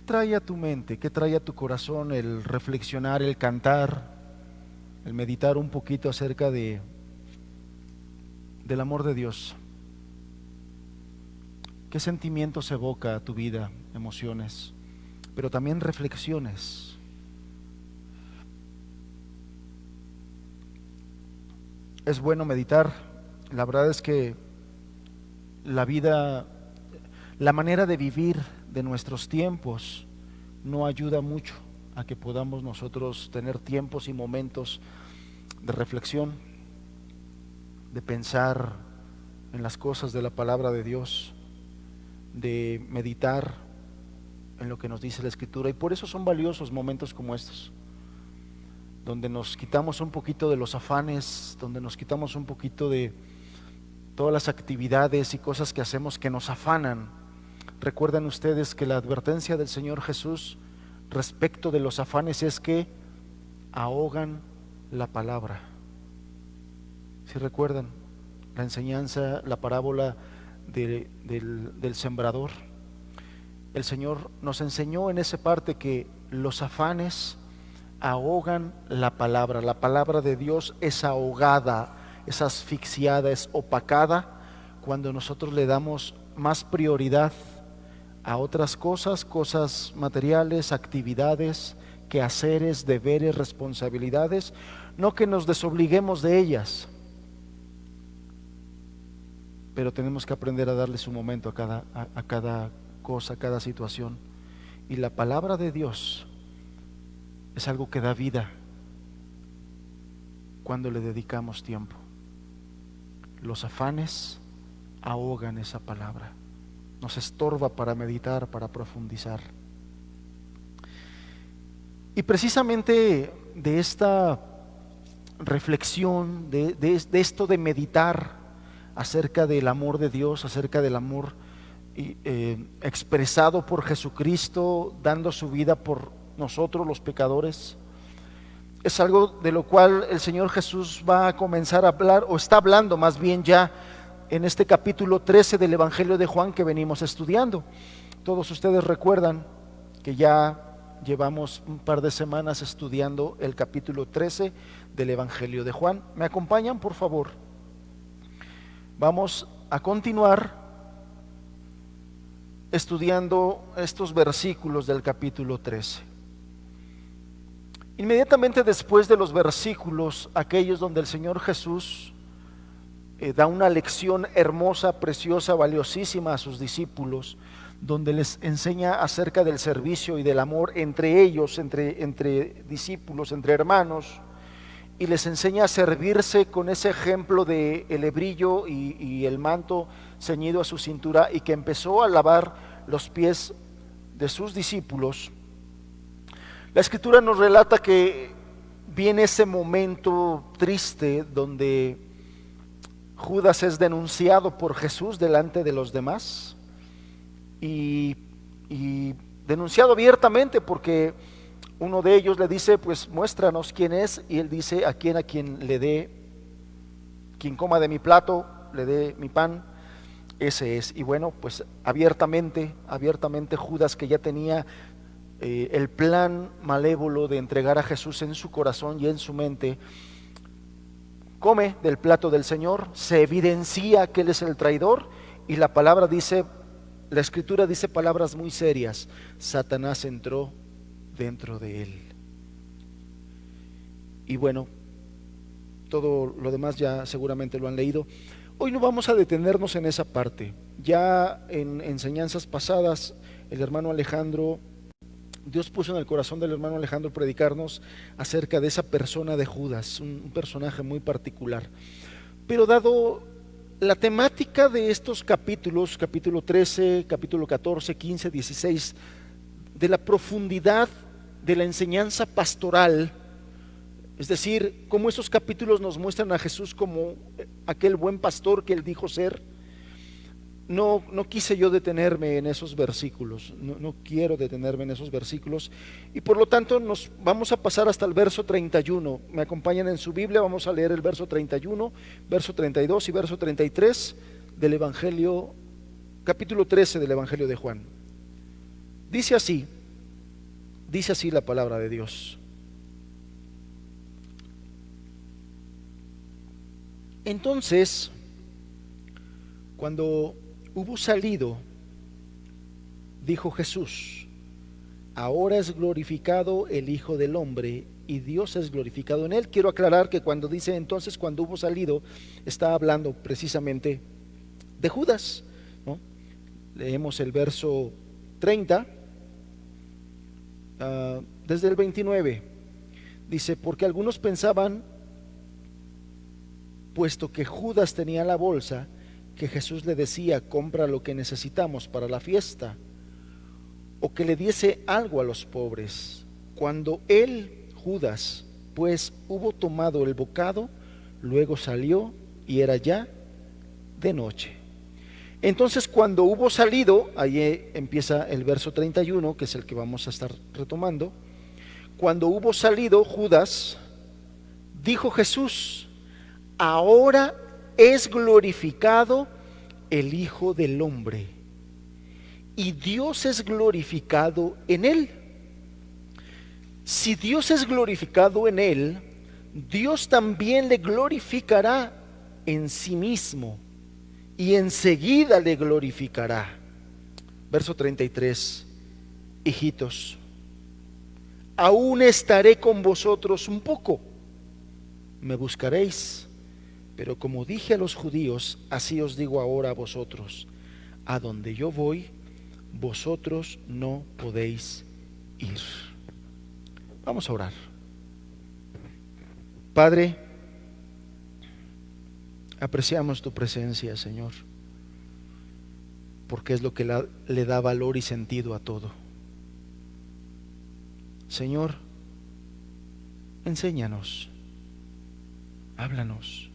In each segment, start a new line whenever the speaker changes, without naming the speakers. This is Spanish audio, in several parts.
trae a tu mente, qué trae a tu corazón el reflexionar, el cantar, el meditar un poquito acerca del amor de Dios? ¿Qué sentimientos evoca a tu vida, emociones, pero también reflexiones? Es bueno meditar. La verdad es que la vida, la manera de vivir de nuestros tiempos no ayuda mucho a que podamos nosotros tener tiempos y momentos de reflexión, de pensar en las cosas de la palabra de Dios, de meditar en lo que nos dice la Escritura. Y por eso son valiosos momentos como estos, donde nos quitamos un poquito de los afanes, donde nos quitamos un poquito de todas las actividades y cosas que hacemos que nos afanan. Recuerden ustedes que la advertencia del Señor Jesús respecto de los afanes es que ahogan la palabra. Si recuerdan la enseñanza, la parábola del sembrador, el Señor nos enseñó en esa parte que los afanes ahogan la palabra de Dios es ahogada, es asfixiada, es opacada cuando nosotros le damos más prioridad a otras cosas, cosas materiales, actividades, quehaceres, deberes, responsabilidades, no que nos desobliguemos de ellas, pero tenemos que aprender a darle su momento a cada cosa, a cada situación. Y la palabra de Dios es algo que da vida cuando le dedicamos tiempo. Los afanes ahogan esa palabra, nos estorba para meditar, para profundizar. Y precisamente de esta reflexión, de esto de meditar acerca del amor de Dios, acerca del amor expresado por Jesucristo, dando su vida por nosotros los pecadores, es algo de lo cual el Señor Jesús va a comenzar a hablar, o está hablando más bien ya en este capítulo 13 del Evangelio de Juan que venimos estudiando. Todos ustedes recuerdan que ya llevamos un par de semanas estudiando el capítulo 13 del Evangelio de Juan. ¿Me acompañan, por favor? Vamos a continuar estudiando estos versículos del capítulo 13. Inmediatamente después de los versículos, aquellos donde el Señor Jesús da una lección hermosa, preciosa, valiosísima a sus discípulos, donde les enseña acerca del servicio y del amor entre ellos, entre discípulos, entre hermanos, y les enseña a servirse con ese ejemplo de el hebrillo y el manto ceñido a su cintura, y que empezó a lavar los pies de sus discípulos. La Escritura nos relata que viene ese momento triste donde Judas es denunciado por Jesús delante de los demás y denunciado abiertamente, porque uno de ellos le dice: pues muéstranos quién es, y él dice: a quien le dé, quien coma de mi plato, le dé mi pan, ese es. Y bueno, pues abiertamente Judas, que ya tenía el plan malévolo de entregar a Jesús en su corazón y en su mente, come del plato del Señor, se evidencia que él es el traidor, y la palabra dice, la Escritura dice palabras muy serias: Satanás entró dentro de él. Y bueno, todo lo demás ya seguramente lo han leído. Hoy no vamos a detenernos en esa parte. Ya en enseñanzas pasadas, el hermano Alejandro, Dios puso en el corazón del hermano Alejandro predicarnos acerca de esa persona de Judas, un personaje muy particular. Pero dado la temática de estos capítulos, capítulo 13, capítulo 14, 15, 16, de la profundidad de la enseñanza pastoral, es decir, cómo esos capítulos nos muestran a Jesús como aquel buen pastor que él dijo ser, no quise yo detenerme en esos versículos, no quiero detenerme en esos versículos, y por lo tanto nos vamos a pasar hasta el verso 31. Me acompañan en su Biblia, vamos a leer el verso 31, verso 32 y verso 33 del Evangelio, capítulo 13 del Evangelio de Juan. Dice así: Dice así la palabra de Dios. Entonces, cuando hubo salido, dijo Jesús: ahora es glorificado el Hijo del Hombre y Dios es glorificado en él. Quiero aclarar que cuando dice entonces, cuando hubo salido, está hablando precisamente de Judas, ¿no? Leemos el verso 30, desde el 29. Dice: porque algunos pensaban, puesto que Judas tenía la bolsa, que Jesús le decía: compra lo que necesitamos para la fiesta, o que le diese algo a los pobres. Cuando él, Judas, pues hubo tomado el bocado, luego salió y era ya de noche. Entonces, cuando hubo salido, ahí empieza el verso 31, que es el que vamos a estar retomando. Cuando hubo salido Judas, dijo Jesús: ahora es glorificado el Hijo del Hombre y Dios es glorificado en él. Si Dios es glorificado en él, Dios también le glorificará en sí mismo y enseguida le glorificará. Verso 33: hijitos, aún estaré con vosotros un poco, me buscaréis, pero como dije a los judíos, así os digo ahora a vosotros: a donde yo voy, vosotros no podéis ir. Vamos a orar. Padre, apreciamos tu presencia, Señor, porque es lo que le da valor y sentido a todo. Señor, enséñanos, háblanos,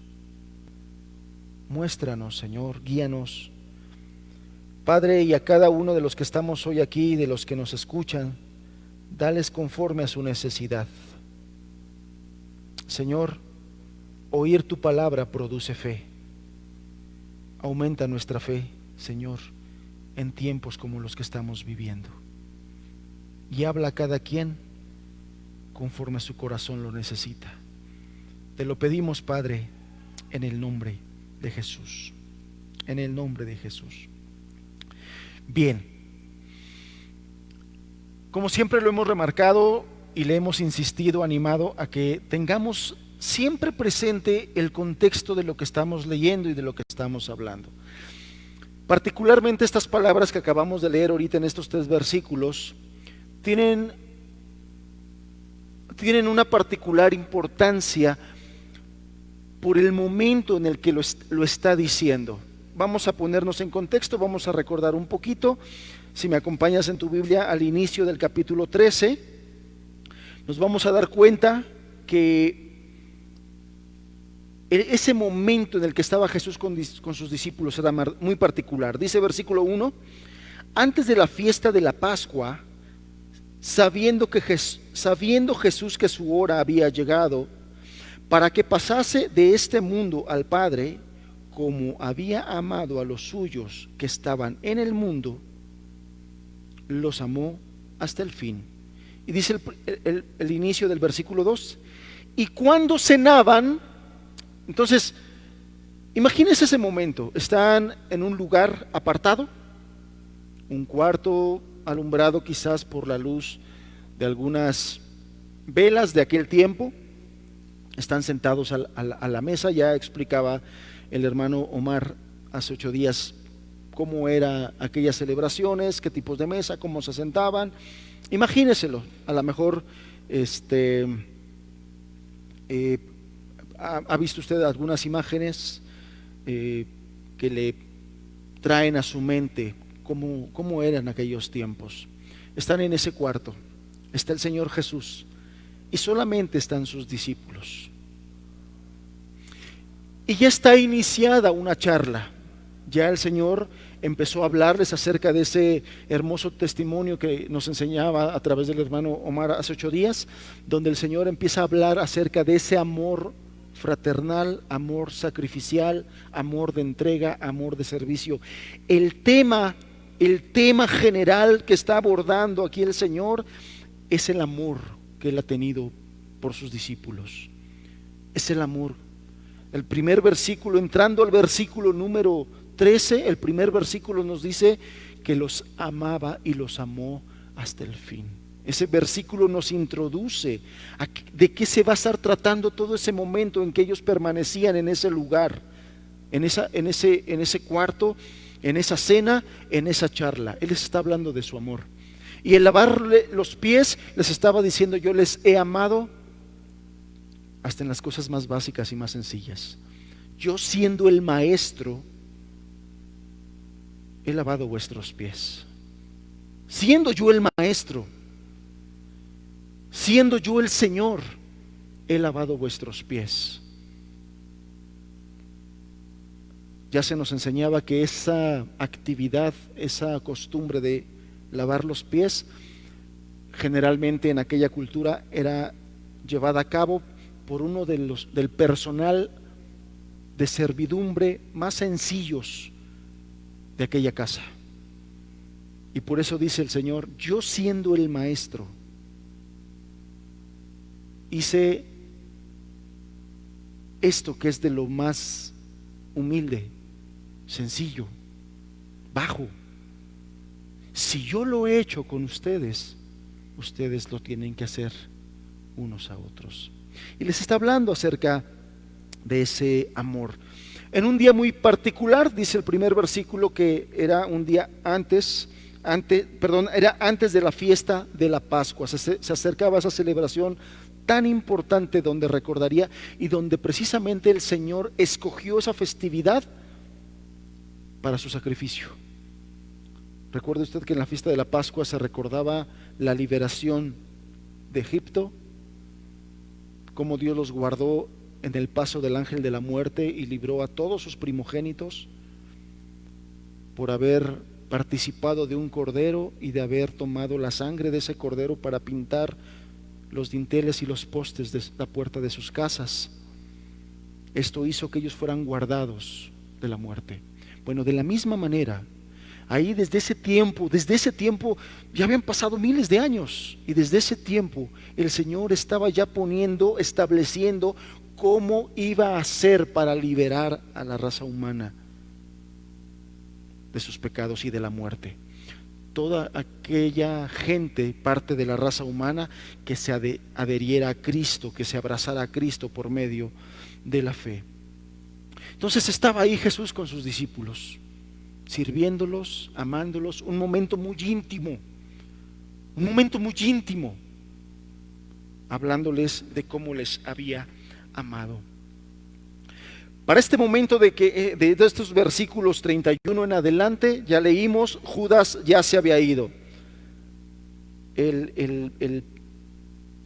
muéstranos, Señor, guíanos. Padre, y a cada uno de los que estamos hoy aquí y de los que nos escuchan, dales conforme a su necesidad. Señor, oír tu palabra produce fe. Aumenta nuestra fe, Señor, en tiempos como los que estamos viviendo. Y habla a cada quien conforme a su corazón lo necesita. Te lo pedimos, Padre, en el nombre de Jesús. En el nombre de Jesús. Bien, como siempre lo hemos remarcado y le hemos insistido, animado a que tengamos siempre presente el contexto de lo que estamos leyendo y de lo que estamos hablando. Particularmente estas palabras que acabamos de leer ahorita en estos 3 versículos tienen una particular importancia por el momento en el que lo está diciendo. Vamos a ponernos en contexto, vamos a recordar un poquito. Si me acompañas en tu Biblia al inicio del capítulo 13, nos vamos a dar cuenta que ese momento en el que estaba Jesús con sus discípulos era muy particular. Dice versículo 1: antes de la fiesta de la Pascua, sabiendo Jesús que su hora había llegado para que pasase de este mundo al Padre, como había amado a los suyos que estaban en el mundo, los amó hasta el fin. Y dice el inicio del versículo 2: y cuando cenaban, entonces, imagínense ese momento, están en un lugar apartado, un cuarto alumbrado quizás por la luz de algunas velas de aquel tiempo, están sentados a la mesa. Ya explicaba el hermano Omar hace 8 días cómo eran aquellas celebraciones, qué tipos de mesa, cómo se sentaban. Imagíneselo, a lo mejor ha visto usted algunas imágenes que le traen a su mente cómo eran aquellos tiempos. Están en ese cuarto, está el Señor Jesús y solamente están sus discípulos. Y ya está iniciada una charla. Ya el Señor empezó a hablarles acerca de ese hermoso testimonio que nos enseñaba a través del hermano Omar hace 8 días, donde el Señor empieza a hablar acerca de ese amor fraternal, amor sacrificial, amor de entrega, amor de servicio. El tema general que está abordando aquí el Señor es el amor que Él ha tenido por sus discípulos. Es el amor. El primer versículo, entrando al versículo número 13, el primer versículo nos dice que los amaba y los amó hasta el fin. Ese versículo nos introduce a de qué se va a estar tratando todo ese momento en que ellos permanecían en ese lugar, en ese cuarto, en esa cena, en esa charla. Él les está hablando de su amor. Y el lavarle los pies les estaba diciendo: yo les he amado hasta en las cosas más básicas y más sencillas. Yo, siendo el maestro, he lavado vuestros pies. Siendo yo el maestro, siendo yo el Señor, he lavado vuestros pies. Ya se nos enseñaba que esa actividad, esa costumbre de lavar los pies, generalmente en aquella cultura era llevada a cabo por uno del personal de servidumbre más sencillos de aquella casa. Y por eso dice el Señor: yo, siendo el maestro, hice esto que es de lo más humilde, sencillo, bajo. Si yo lo he hecho con ustedes, ustedes lo tienen que hacer unos a otros. Y les está hablando acerca de ese amor. En un día muy particular, dice el primer versículo, que era un día era antes de la fiesta de la Pascua. Se acercaba esa celebración tan importante donde recordaría y donde precisamente el Señor escogió esa festividad para su sacrificio. Recuerde usted que en la fiesta de la Pascua se recordaba la liberación de Egipto, cómo Dios los guardó en el paso del ángel de la muerte y libró a todos sus primogénitos por haber participado de un cordero y de haber tomado la sangre de ese cordero para pintar los dinteles y los postes de la puerta de sus casas. Esto hizo que ellos fueran guardados de la muerte. Bueno, de la misma manera, ahí desde ese tiempo ya habían pasado miles de años, y desde ese tiempo el Señor estaba ya estableciendo cómo iba a hacer para liberar a la raza humana de sus pecados y de la muerte. Toda aquella gente, parte de la raza humana, que se adheriera a Cristo, que se abrazara a Cristo por medio de la fe. Entonces estaba ahí Jesús con sus discípulos, sirviéndolos, amándolos, un momento muy íntimo, hablándoles de cómo les había amado. Para este momento de estos versículos 31 en adelante, ya leímos, Judas ya se había ido. El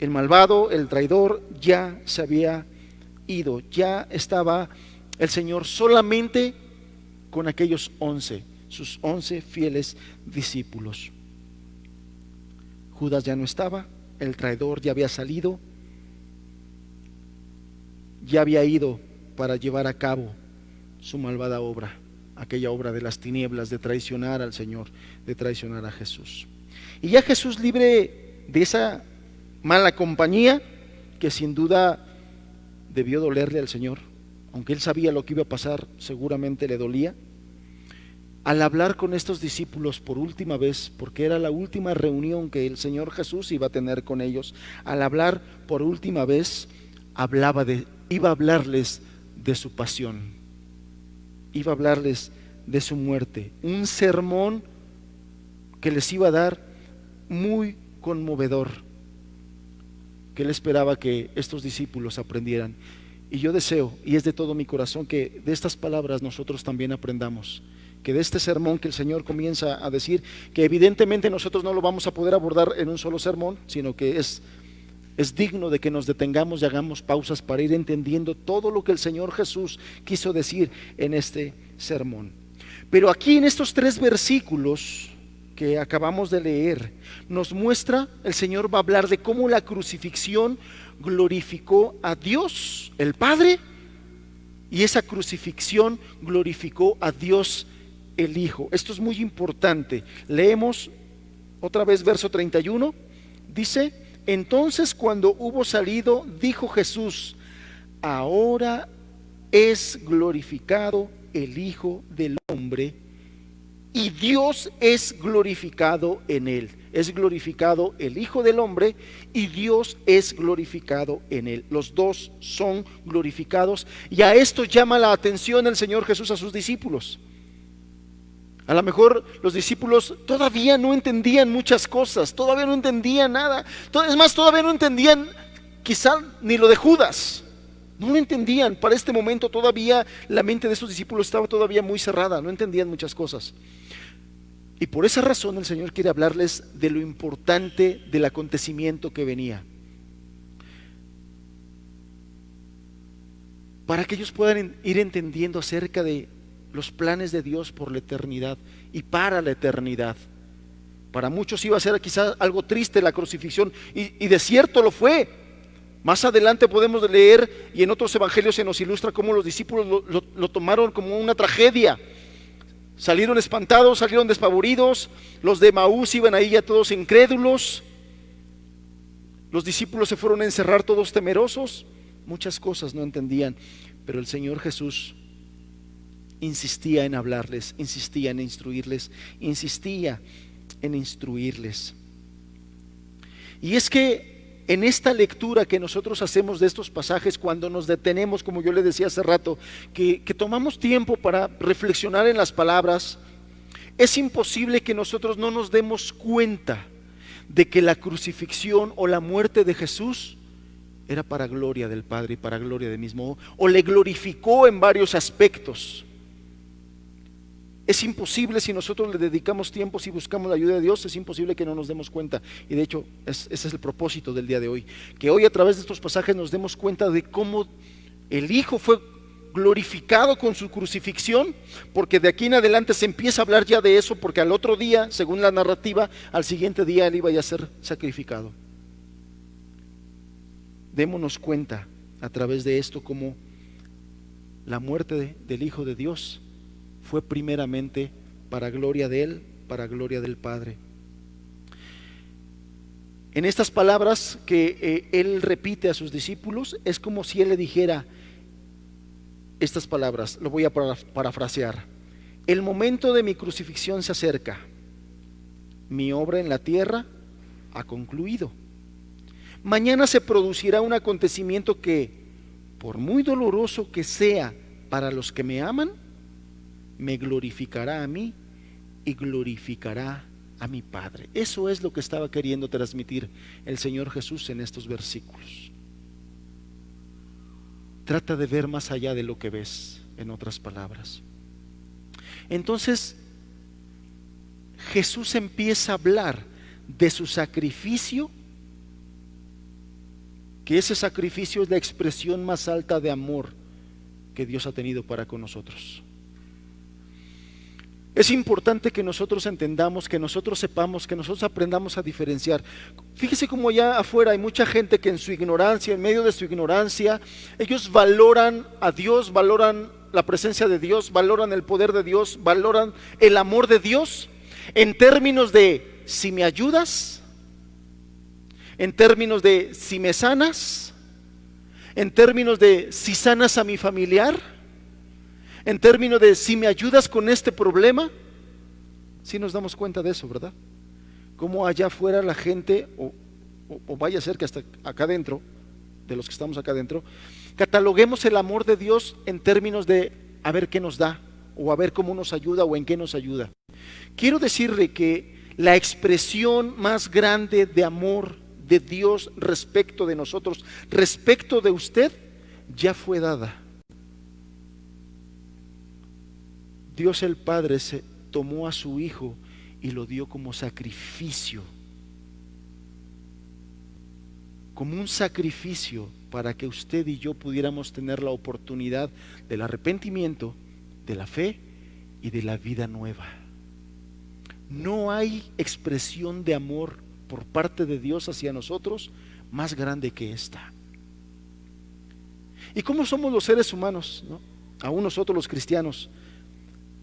malvado, el traidor, ya se había ido. Ya estaba el Señor solamente con aquellos 11, sus 11 fieles discípulos. Judas ya no estaba, el traidor ya había salido, ya había ido para llevar a cabo su malvada obra, aquella obra de las tinieblas, de traicionar al Señor, de traicionar a Jesús. Y ya Jesús, libre de esa mala compañía que sin duda debió dolerle al Señor, aunque él sabía lo que iba a pasar, seguramente le dolía. Al hablar con estos discípulos por última vez, porque era la última reunión que el Señor Jesús iba a tener con ellos, al hablar por última vez, iba a hablarles de su pasión, iba a hablarles de su muerte, un sermón que les iba a dar muy conmovedor, que él esperaba que estos discípulos aprendieran. Y yo deseo, y es de todo mi corazón, que de estas palabras nosotros también aprendamos, que de este sermón que el Señor comienza a decir, que evidentemente nosotros no lo vamos a poder abordar en un solo sermón, sino que es digno de que nos detengamos y hagamos pausas para ir entendiendo todo lo que el Señor Jesús quiso decir en este sermón. Pero aquí en estos 3 versículos que acabamos de leer, nos muestra, el Señor va a hablar de cómo la crucifixión glorificó a Dios el Padre, y esa crucifixión glorificó a Dios el Hijo. Esto es muy importante. Leemos otra vez verso 31. Dice, entonces cuando hubo salido, dijo Jesús, ahora es glorificado el Hijo del Hombre y Dios es glorificado en él. Es glorificado el Hijo del Hombre y Dios es glorificado en él. Los dos son glorificados, y a esto llama la atención el Señor Jesús a sus discípulos. A lo mejor los discípulos todavía no entendían muchas cosas, todavía no entendían nada. Es más, todavía no entendían quizá ni lo de Judas. No lo entendían. Para este momento todavía la mente de esos discípulos estaba todavía muy cerrada, no entendían muchas cosas. Y por esa razón el Señor quiere hablarles de lo importante del acontecimiento que venía, para que ellos puedan ir entendiendo acerca de los planes de Dios por la eternidad y para la eternidad. Para muchos iba a ser quizás algo triste la crucifixión, y de cierto lo fue. Más adelante podemos leer, y en otros evangelios se nos ilustra cómo los discípulos lo tomaron como una tragedia. Salieron espantados, salieron despavoridos. Los de Emaús iban ahí ya todos incrédulos. Los discípulos se fueron a encerrar todos temerosos. Muchas cosas no entendían, pero el Señor Jesús insistía en hablarles, insistía en instruirles, insistía en instruirles. Y es que en esta lectura que nosotros hacemos de estos pasajes, cuando nos detenemos, como yo le decía hace rato, que tomamos tiempo para reflexionar en las palabras, es imposible que nosotros no nos demos cuenta de que la crucifixión o la muerte de Jesús era para gloria del Padre y para gloria del mismo, o le glorificó en varios aspectos. Es imposible, si nosotros le dedicamos tiempo, si buscamos la ayuda de Dios, es imposible que no nos demos cuenta. Y de hecho, ese es el propósito del día de hoy, que hoy a través de estos pasajes nos demos cuenta de cómo el Hijo fue glorificado con su crucifixión, porque de aquí en adelante se empieza a hablar ya de eso, porque al otro día, según la narrativa, al siguiente día él iba ya a ser sacrificado. Démonos cuenta a través de esto cómo la muerte del Hijo de Dios fue primeramente para gloria de Él, para gloria del Padre. En estas palabras que Él repite a sus discípulos, es como si Él le dijera estas palabras, lo voy a parafrasear: el momento de mi crucifixión se acerca, mi obra en la tierra ha concluido. Mañana se producirá un acontecimiento que, por muy doloroso que sea para los que me aman, me glorificará a mí y glorificará a mi Padre. Eso es lo que estaba queriendo transmitir el Señor Jesús en estos versículos. Trata de ver más allá de lo que ves, en otras palabras. Entonces Jesús empieza a hablar de su sacrificio, que ese sacrificio es la expresión más alta de amor que Dios ha tenido para con nosotros. Es importante que nosotros entendamos, que nosotros sepamos, que nosotros aprendamos a diferenciar. Fíjese cómo allá afuera hay mucha gente que en su ignorancia, en medio de su ignorancia, ellos valoran a Dios, valoran la presencia de Dios, valoran el poder de Dios, valoran el amor de Dios en términos de si me ayudas, en términos de si me sanas, en términos de si sanas a mi familiar, en términos de si me ayudas con este problema. Si nos damos cuenta de eso, ¿verdad? Como allá afuera la gente, o vaya a ser que hasta acá adentro, de los que estamos acá adentro, cataloguemos el amor de Dios en términos de a ver qué nos da, o a ver cómo nos ayuda, o en qué nos ayuda. Quiero decirle que la expresión más grande de amor de Dios respecto de nosotros, respecto de usted, ya fue dada. Dios el Padre se tomó a su Hijo y lo dio como sacrificio, como un sacrificio para que usted y yo pudiéramos tener la oportunidad del arrepentimiento, de la fe y de la vida nueva. No hay expresión de amor por parte de Dios hacia nosotros más grande que esta. ¿Y cómo somos los seres humanos, no? Aún nosotros los cristianos,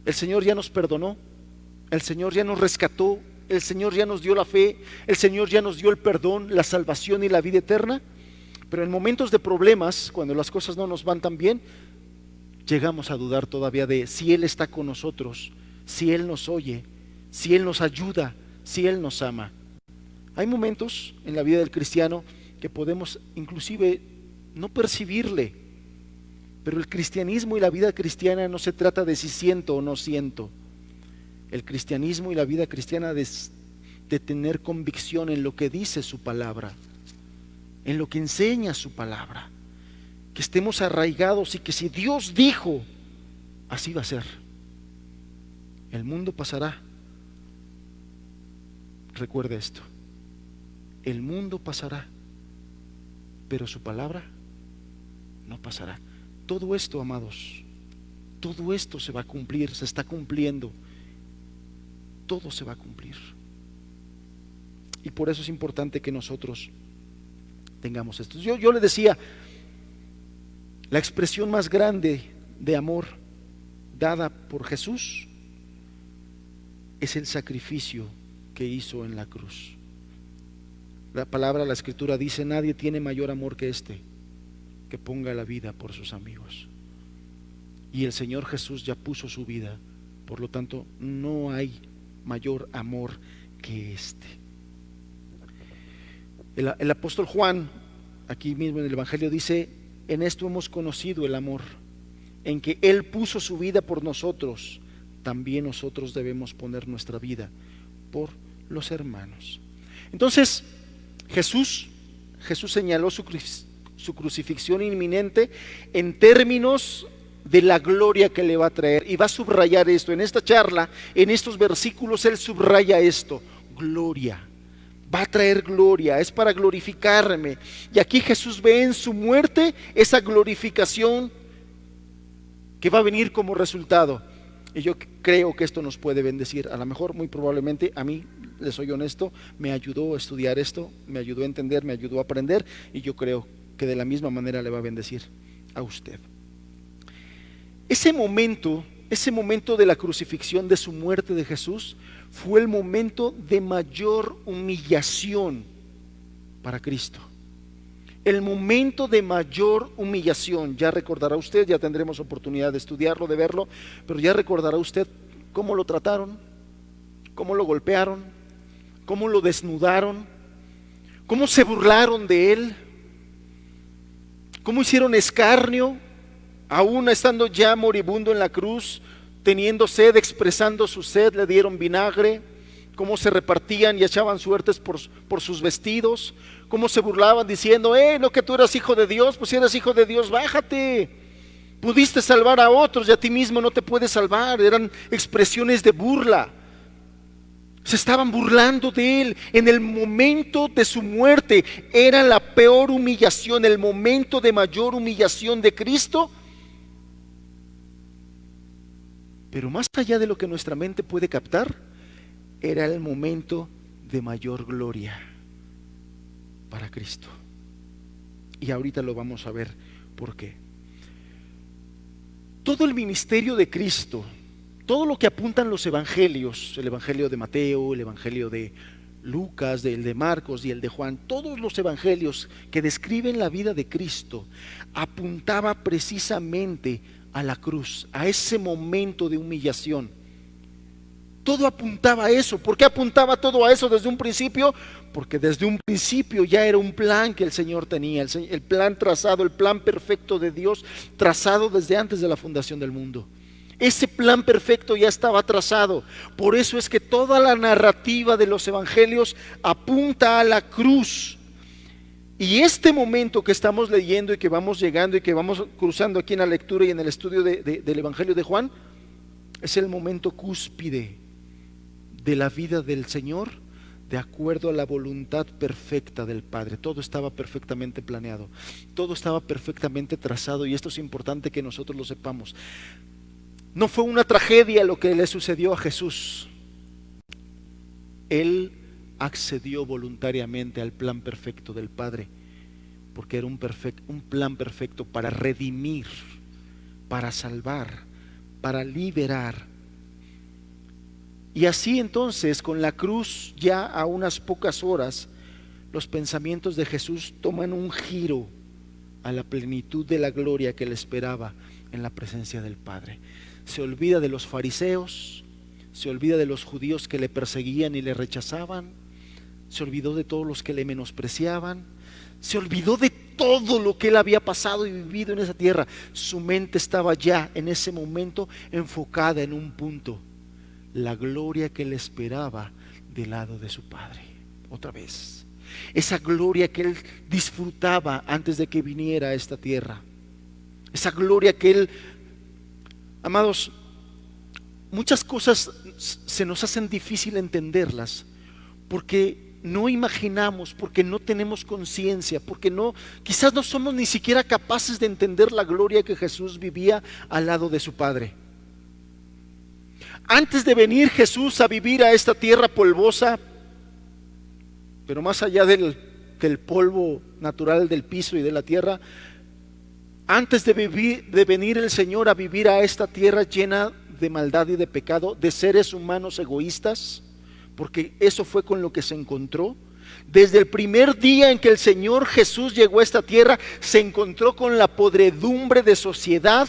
el Señor ya nos perdonó, el Señor ya nos rescató el Señor ya nos dio la fe, el Señor ya nos dio el perdón, la salvación y la vida eterna, pero en momentos de problemas, cuando las cosas no nos van tan bien, llegamos a dudar todavía de si Él está con nosotros, si Él nos oye, si Él nos ayuda, si Él nos ama. Hay momentos en la vida del cristiano que podemos inclusive no percibirle, pero el cristianismo y la vida cristiana no se trata de si siento o no siento. El cristianismo y la vida cristiana de tener convicción en lo que dice su palabra, en lo que enseña su palabra, que estemos arraigados y que si Dios dijo, así va a ser. El mundo pasará. Recuerde esto, el mundo pasará, pero su palabra no pasará. Todo esto, amados, todo esto se va a cumplir, se está cumpliendo. Todo se va a cumplir. Y por eso es importante que nosotros tengamos esto. Yo le decía, la expresión más grande de amor dada por Jesús es el sacrificio que hizo en la cruz. La palabra, la escritura dice, nadie tiene mayor amor que este, que ponga la vida por sus amigos. Y el Señor Jesús ya puso su vida, por lo tanto no hay mayor amor que este. El apóstol Juan, aquí mismo en el Evangelio, dice, en esto hemos conocido el amor, en que Él puso su vida por nosotros, también nosotros debemos poner nuestra vida por los hermanos. Entonces Jesús señaló su crucifixión inminente en términos de la gloria que le va a traer, y va a subrayar esto en esta charla. En estos versículos Él subraya esto: gloria. Va a traer gloria, es para glorificarme. Y aquí Jesús ve en su muerte esa glorificación que va a venir como resultado. Y yo creo que esto nos puede bendecir. A lo mejor, muy probablemente, a mí, les soy honesto, me ayudó a estudiar esto, me ayudó a entender, me ayudó a aprender, y yo creo que de la misma manera le va a bendecir a usted. Ese momento de la crucifixión, de su muerte de Jesús, fue el momento de mayor humillación para Cristo. El momento de mayor humillación. Ya recordará usted, ya tendremos oportunidad de estudiarlo, de verlo, pero ya recordará usted cómo lo trataron, cómo lo golpearon, cómo lo desnudaron, cómo se burlaron de él, cómo hicieron escarnio, aún estando ya moribundo en la cruz, teniendo sed, expresando su sed, le dieron vinagre, cómo se repartían y echaban suertes por sus vestidos, cómo se burlaban diciendo, no que tú eras hijo de Dios, pues si eres hijo de Dios, bájate, pudiste salvar a otros y a ti mismo no te puedes salvar. Eran expresiones de burla, se estaban burlando de él. En el momento de su muerte era la peor humillación, el momento de mayor humillación de Cristo. Pero más allá de lo que nuestra mente puede captar, era el momento de mayor gloria para Cristo. Y ahorita lo vamos a ver por qué. Todo el ministerio de Cristo, todo lo que apuntan los evangelios, el evangelio de Mateo, el evangelio de Lucas, el de Marcos y el de Juan, todos los evangelios que describen la vida de Cristo, apuntaba precisamente a la cruz, a ese momento de humillación. Todo apuntaba a eso. ¿Por qué apuntaba todo a eso desde un principio? Porque desde un principio ya era un plan que el Señor tenía, el plan trazado, el plan perfecto de Dios, trazado desde antes de la fundación del mundo. Ese plan perfecto ya estaba trazado. Por eso es que toda la narrativa de los evangelios apunta a la cruz. Y este momento que estamos leyendo y que vamos llegando y que vamos cruzando aquí en la lectura y en el estudio del Evangelio de Juan, es el momento cúspide de la vida del Señor, de acuerdo a la voluntad perfecta del Padre. Todo estaba perfectamente planeado, todo estaba perfectamente trazado, y esto es importante que nosotros lo sepamos. No fue una tragedia lo que le sucedió a Jesús. Él accedió voluntariamente al plan perfecto del Padre, porque era un plan perfecto para redimir, para salvar, para liberar. Y así entonces, con la cruz ya a unas pocas horas, los pensamientos de Jesús toman un giro a la plenitud de la gloria que le esperaba en la presencia del Padre. Se olvida de los fariseos, se olvida de los judíos que le perseguían y le rechazaban, se olvidó de todos los que le menospreciaban, se olvidó de todo lo que él había pasado y vivido en esa tierra. Su mente estaba ya en ese momento enfocada en un punto: la gloria que le esperaba del lado de su Padre. Otra vez, esa gloria que él disfrutaba antes de que viniera a esta tierra, esa gloria que él, amados, muchas cosas se nos hacen difícil entenderlas porque no imaginamos, porque no tenemos conciencia, porque quizás no somos ni siquiera capaces de entender la gloria que Jesús vivía al lado de su Padre. Antes de venir Jesús a vivir a esta tierra polvosa, pero más allá del polvo natural del piso y de la tierra, antes de venir el Señor a vivir a esta tierra llena de maldad y de pecado, de seres humanos egoístas, porque eso fue con lo que se encontró. Desde el primer día en que el Señor Jesús llegó a esta tierra, se encontró con la podredumbre de sociedad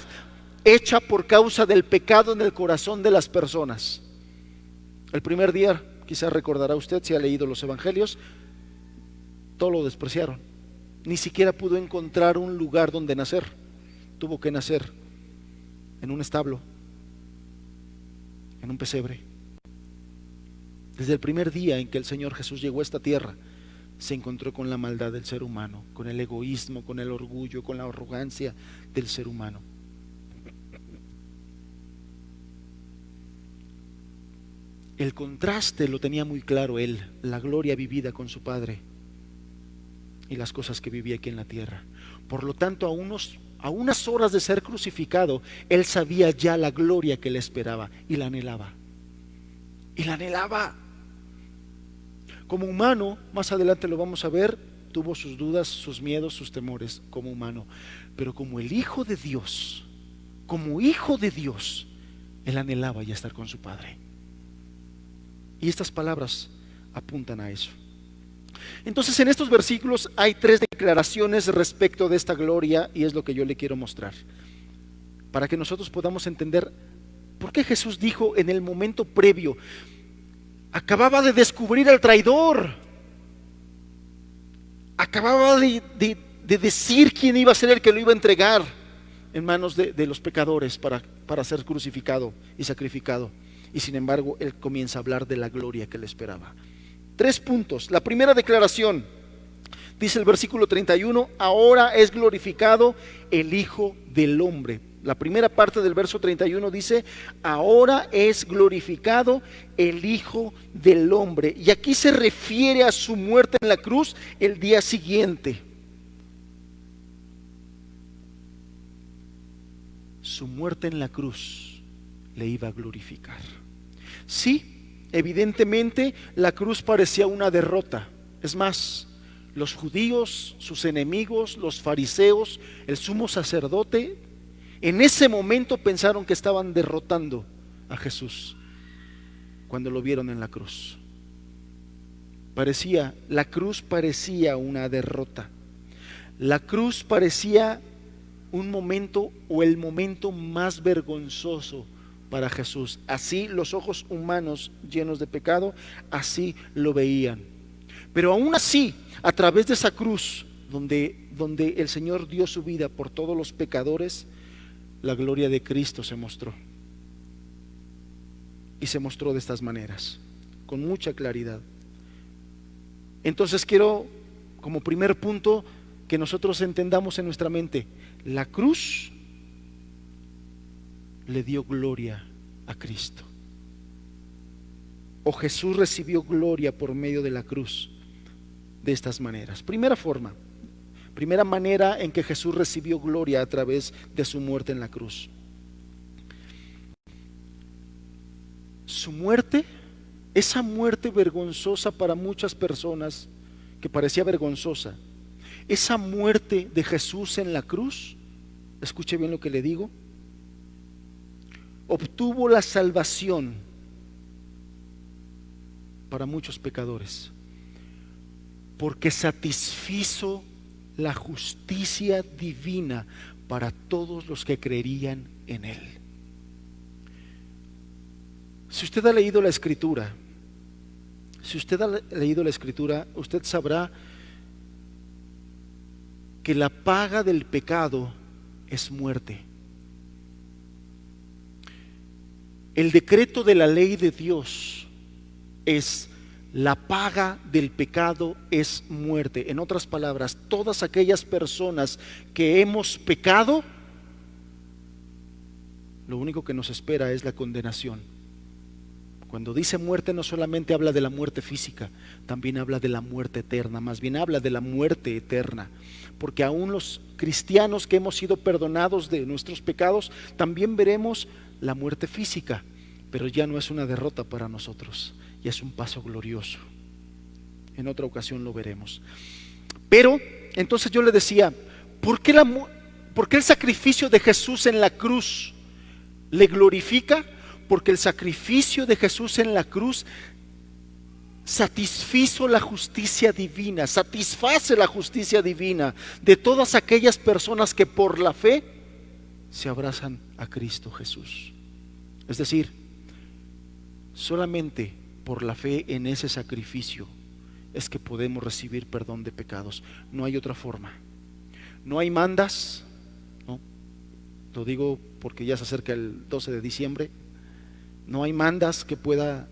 hecha por causa del pecado en el corazón de las personas. El primer día, quizás recordará usted si ha leído los evangelios, todo lo despreciaron. Ni siquiera pudo encontrar un lugar donde nacer. Tuvo que nacer en un establo, en un pesebre. Desde el primer día en que el Señor Jesús llegó a esta tierra, se encontró con la maldad del ser humano, con el egoísmo, con el orgullo, con la arrogancia del ser humano. El contraste lo tenía muy claro él, la gloria vivida con su Padre y las cosas que vivía aquí en la tierra. Por lo tanto, a unas horas de ser crucificado, él sabía ya la gloria que le esperaba y la anhelaba. Y la anhelaba. Como humano, más adelante lo vamos a ver, tuvo sus dudas, sus miedos, sus temores como humano. Pero como el Hijo de Dios, él anhelaba ya estar con su Padre. Y estas palabras apuntan a eso. Entonces, en estos versículos hay 3 declaraciones respecto de esta gloria, y es lo que yo le quiero mostrar, para que nosotros podamos entender por qué Jesús dijo en el momento previo: acababa de descubrir al traidor, acababa de decir quién iba a ser el que lo iba a entregar en manos de los pecadores para ser crucificado y sacrificado. Y sin embargo, él comienza a hablar de la gloria que le esperaba. 3 puntos. La primera declaración, dice el versículo 31, ahora es glorificado el Hijo del Hombre. La primera parte del verso 31 dice: ahora es glorificado el Hijo del Hombre. Y aquí se refiere a su muerte en la cruz el día siguiente. Su muerte en la cruz le iba a glorificar. Sí, evidentemente la cruz parecía una derrota. Es más, los judíos, sus enemigos, los fariseos, el sumo sacerdote, en ese momento pensaron que estaban derrotando a Jesús cuando lo vieron en la cruz. La cruz parecía una derrota. La cruz parecía un momento o el momento más vergonzoso para Jesús. Así los ojos humanos llenos de pecado, así lo veían. Pero aún así, a través de esa cruz donde el Señor dio su vida por todos los pecadores, la gloria de Cristo se mostró. Y se mostró de estas maneras, con mucha claridad. Entonces quiero, como primer punto, que nosotros entendamos en nuestra mente: la cruz le dio gloria a Cristo, o Jesús recibió gloria por medio de la cruz de estas maneras. Primera manera en que Jesús recibió gloria a través de su muerte en la cruz. Su muerte, esa muerte vergonzosa para muchas personas, que parecía vergonzosa, esa muerte de Jesús en la cruz, escuche bien lo que le digo, obtuvo la salvación para muchos pecadores, porque satisfizo la justicia divina para todos los que creerían en Él. Si usted ha leído la Escritura, usted sabrá que la paga del pecado es muerte. El decreto de la ley de Dios es: la paga del pecado es muerte. En otras palabras, todas aquellas personas que hemos pecado, lo único que nos espera es la condenación. Cuando dice muerte, no solamente habla de la muerte física, también habla de la muerte eterna, más bien habla de la muerte eterna, porque aún los cristianos que hemos sido perdonados de nuestros pecados, también veremos la muerte física, pero ya no es una derrota para nosotros, ya es un paso glorioso. En otra ocasión lo veremos. Pero entonces yo le decía, ¿por qué el sacrificio de Jesús en la cruz le glorifica? Porque el sacrificio de Jesús en la cruz satisfizo la justicia divina, satisface la justicia divina de todas aquellas personas que por la fe se abrazan a Cristo Jesús. Es decir, solamente por la fe en ese sacrificio es que podemos recibir perdón de pecados. No hay otra forma. No hay mandas, ¿no? Lo digo porque ya se acerca el 12 de diciembre. No hay mandas que pueda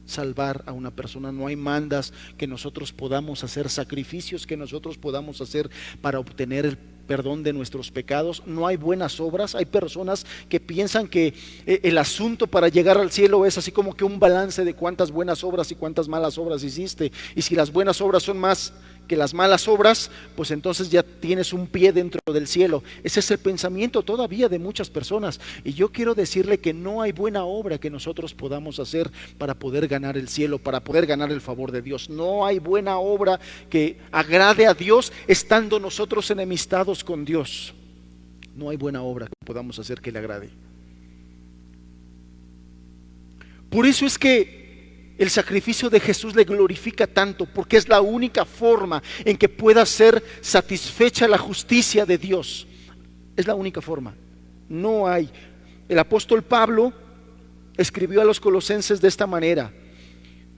salvar a una persona, no hay mandas que nosotros podamos hacer, sacrificios que nosotros podamos hacer para obtener el perdón de nuestros pecados. No hay buenas obras. Hay personas que piensan que el asunto para llegar al cielo es así como que un balance de cuántas buenas obras y cuántas malas obras hiciste, y si las buenas obras son más que las malas obras, pues entonces ya tienes un pie dentro del cielo. Ese es el pensamiento todavía de muchas personas, y yo quiero decirle que no hay buena obra que nosotros podamos hacer para poder ganar el cielo, para poder ganar el favor de Dios. No hay buena obra que agrade a Dios estando nosotros enemistados con Dios. No hay buena obra que podamos hacer que le agrade. Por eso es que el sacrificio de Jesús le glorifica tanto, porque es la única forma en que pueda ser satisfecha la justicia de Dios. Es la única forma. No hay. El apóstol Pablo escribió a los colosenses de esta manera: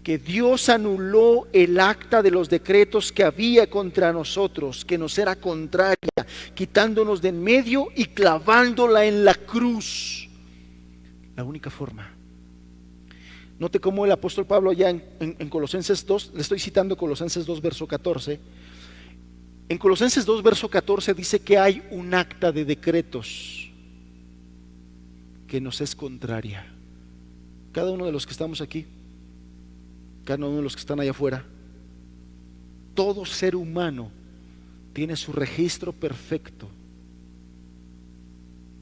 que Dios anuló el acta de los decretos que había contra nosotros, que nos era contraria, quitándonos de en medio y clavándola en la cruz. La única forma. Note cómo el apóstol Pablo ya en Colosenses 2, le estoy citando Colosenses 2 verso 14. En Colosenses 2 verso 14 dice que hay un acta de decretos que nos es contraria. Cada uno de los que estamos aquí, cada uno de los que están allá afuera, todo ser humano tiene su registro perfecto,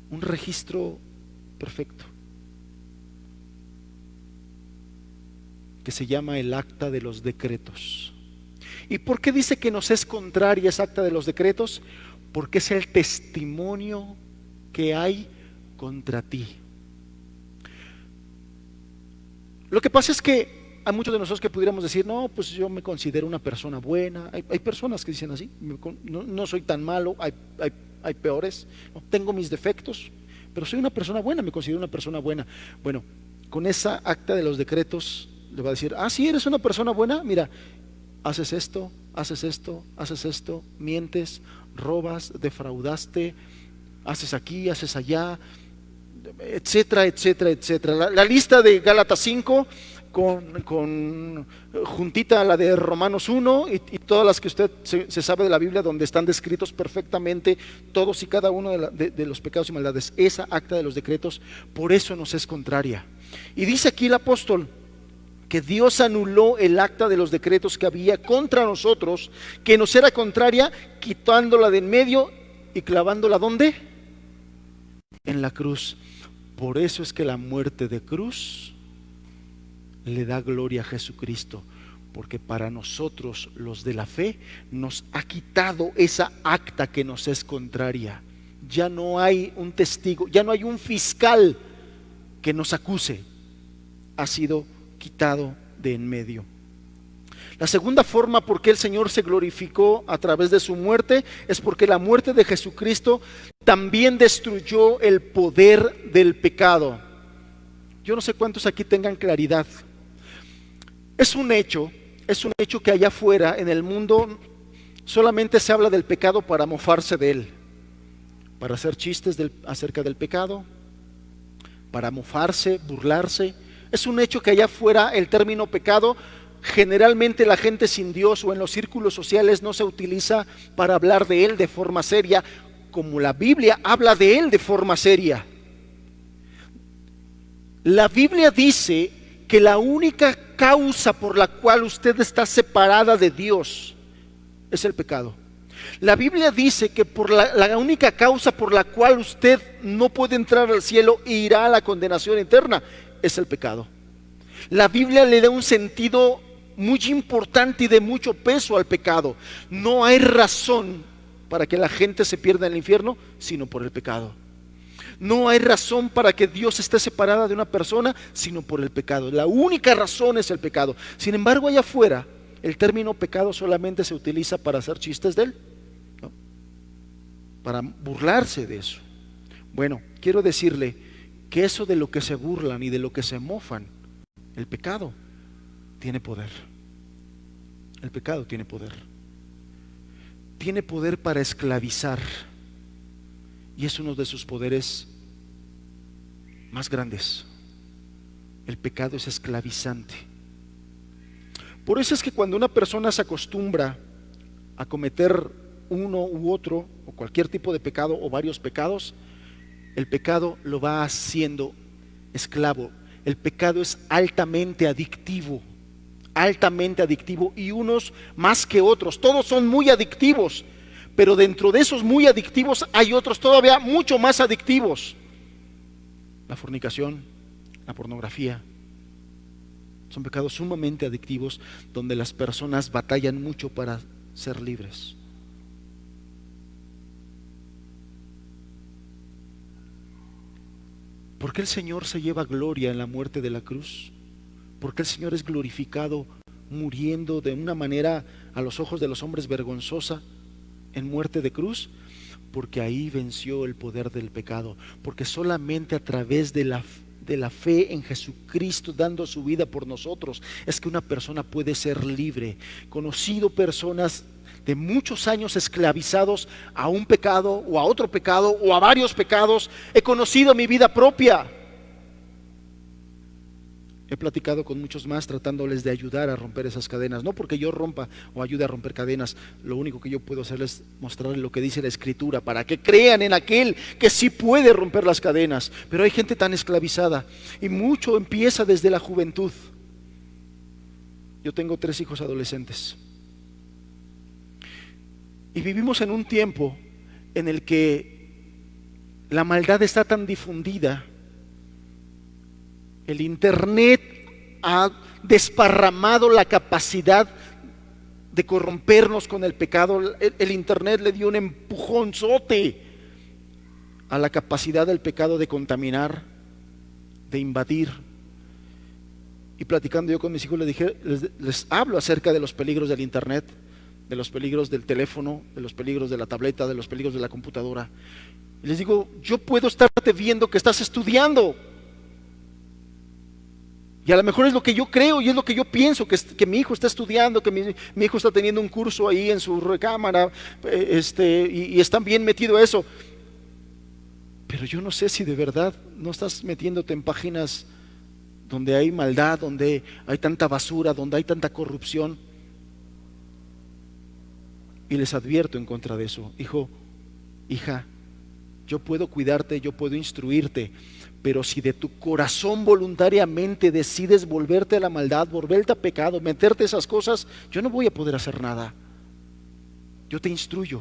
un registro perfecto que se llama el acta de los decretos. ¿Y por qué dice que nos es contraria esa acta de los decretos? Porque es el testimonio que hay contra ti. Lo que pasa es que hay muchos de nosotros que pudiéramos decir: no, pues yo me considero una persona buena. Hay personas que dicen así: no soy tan malo, hay peores, no, tengo mis defectos, pero soy una persona buena, me considero una persona buena. Bueno, con esa acta de los decretos le va a decir: ah, sí, eres una persona buena, mira, haces esto, haces esto, haces esto, mientes, robas, defraudaste, haces aquí, haces allá, etcétera, etcétera, etcétera. La lista de Gálatas 5 con juntita a la de Romanos 1 y todas las que usted se sabe de la Biblia, donde están descritos perfectamente todos y cada uno de los pecados y maldades. Esa acta de los decretos, por eso nos es contraria. Y dice aquí el apóstol que Dios anuló el acta de los decretos que había contra nosotros, que nos era contraria, quitándola de en medio y clavándola ¿dónde? En la cruz. Por eso es que la muerte de cruz le da gloria a Jesucristo, porque para nosotros los de la fe nos ha quitado esa acta que nos es contraria. Ya no hay un testigo, ya no hay un fiscal que nos acuse. Ha sido quitado de en medio. La segunda forma por qué el Señor se glorificó a través de su muerte es porque la muerte de Jesucristo también destruyó el poder del pecado. Yo no sé cuántos aquí tengan claridad. Es un hecho que allá afuera en el mundo solamente se habla del pecado para mofarse de él, para hacer chistes acerca del pecado, para mofarse, burlarse. Es un hecho que allá afuera el término pecado, generalmente la gente sin Dios o en los círculos sociales no se utiliza para hablar de él de forma seria, como la Biblia habla de él de forma seria. La Biblia dice que la única causa por la cual usted está separada de Dios es el pecado. La Biblia dice que la única causa por la cual usted no puede entrar al cielo e irá a la condenación eterna es el pecado. La Biblia le da un sentido muy importante y de mucho peso al pecado. No hay razón para que la gente se pierda en el infierno sino por el pecado. No hay razón para que Dios esté separada de una persona sino por el pecado. La única razón es el pecado. Sin embargo, allá afuera el término pecado solamente se utiliza para hacer chistes de él, ¿no? Para burlarse de eso. Bueno, quiero decirle que eso de lo que se burlan y de lo que se mofan, el pecado tiene poder. El pecado tiene poder. Tiene poder para esclavizar. Y es uno de sus poderes más grandes. El pecado es esclavizante. Por eso es que cuando una persona se acostumbra a cometer uno u otro, o cualquier tipo de pecado, o varios pecados, el pecado lo va haciendo esclavo. El pecado es altamente adictivo, y unos más que otros. Todos son muy adictivos, pero dentro de esos muy adictivos hay otros todavía mucho más adictivos. La fornicación, la pornografía, son pecados sumamente adictivos donde las personas batallan mucho para ser libres. ¿Por qué el Señor se lleva gloria en la muerte de la cruz? ¿Por qué el Señor es glorificado muriendo de una manera a los ojos de los hombres vergonzosa en muerte de cruz? Porque ahí venció el poder del pecado. Porque solamente a través de la fe en Jesucristo dando su vida por nosotros es que una persona puede ser libre. Conocido personas de muchos años esclavizados a un pecado o a otro pecado o a varios pecados. He conocido mi vida propia. He platicado con muchos más tratándoles de ayudar a romper esas cadenas. No porque yo rompa o ayude a romper cadenas. Lo único que yo puedo hacer es mostrarles lo que dice la Escritura para que crean en aquel que sí puede romper las cadenas. Pero hay gente tan esclavizada y mucho empieza desde la juventud. Yo tengo 3 hijos adolescentes. Y vivimos en un tiempo en el que la maldad está tan difundida. El internet ha desparramado la capacidad de corrompernos con el pecado. El internet le dio un empujonzote a la capacidad del pecado de contaminar, de invadir. Y platicando yo con mis hijos les hablo acerca de los peligros del internet, de los peligros del teléfono, de los peligros de la tableta, de los peligros de la computadora. Y les digo, yo puedo estarte viendo que estás estudiando. Y a lo mejor es lo que yo creo y es lo que yo pienso, que mi hijo está estudiando, que mi hijo está teniendo un curso ahí en su recámara, y están bien metido a eso. Pero yo no sé si de verdad no estás metiéndote en páginas donde hay maldad, donde hay tanta basura, donde hay tanta corrupción. Y les advierto en contra de eso. Hijo, hija, yo puedo cuidarte, yo puedo instruirte, pero si de tu corazón voluntariamente decides volverte a la maldad, volverte a pecado, meterte a esas cosas, yo no voy a poder hacer nada. Yo te instruyo,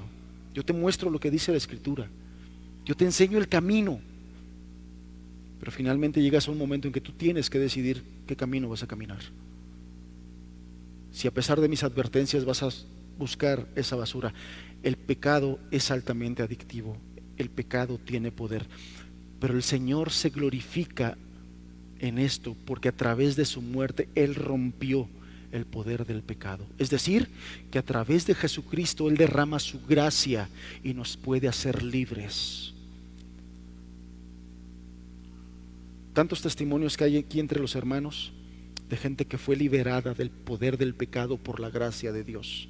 yo te muestro lo que dice la Escritura, yo te enseño el camino, pero finalmente llegas a un momento en que tú tienes que decidir qué camino vas a caminar. Si a pesar de mis advertencias vas a buscar esa basura, el pecado es altamente adictivo, el pecado tiene poder. Pero el Señor se glorifica en esto porque a través de su muerte Él rompió el poder del pecado. Es decir, que a través de Jesucristo Él derrama su gracia y nos puede hacer libres. Tantos testimonios que hay aquí entre los hermanos de gente que fue liberada del poder del pecado por la gracia de Dios.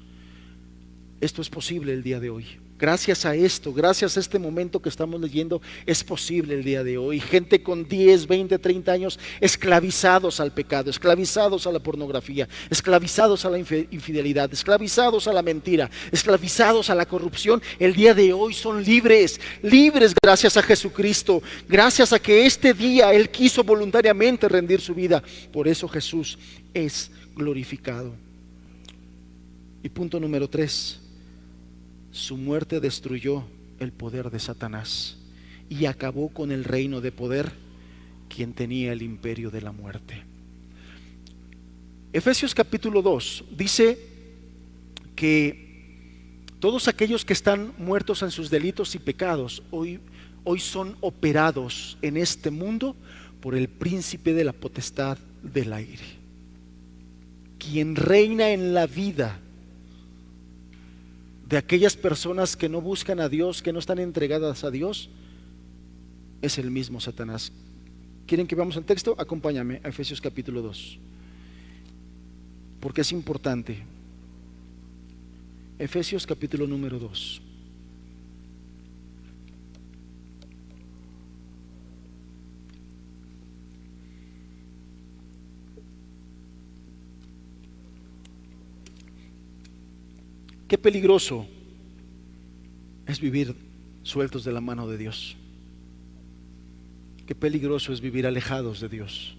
Esto es posible el día de hoy. Gracias a esto, gracias a este momento que estamos leyendo, es posible el día de hoy. Gente con 10, 20, 30 años esclavizados al pecado, esclavizados a la pornografía, esclavizados a la infidelidad, esclavizados a la mentira, esclavizados a la corrupción. El día de hoy son libres, libres gracias a Jesucristo, gracias a que este día Él quiso voluntariamente rendir su vida. Por eso Jesús es glorificado. Y punto número 3. Su muerte destruyó el poder de Satanás y acabó con el reino de poder, quien tenía el imperio de la muerte. Efesios capítulo 2 dice que todos aquellos que están muertos en sus delitos y pecados hoy son operados en este mundo por el príncipe de la potestad del aire, quien reina en la vida de aquellas personas que no buscan a Dios, que no están entregadas a Dios. Es el mismo Satanás. ¿Quieren que veamos el texto? Acompáñame a Efesios capítulo 2, porque es importante. Efesios capítulo número 2. Qué peligroso es vivir sueltos de la mano de Dios. Qué peligroso es vivir alejados de Dios.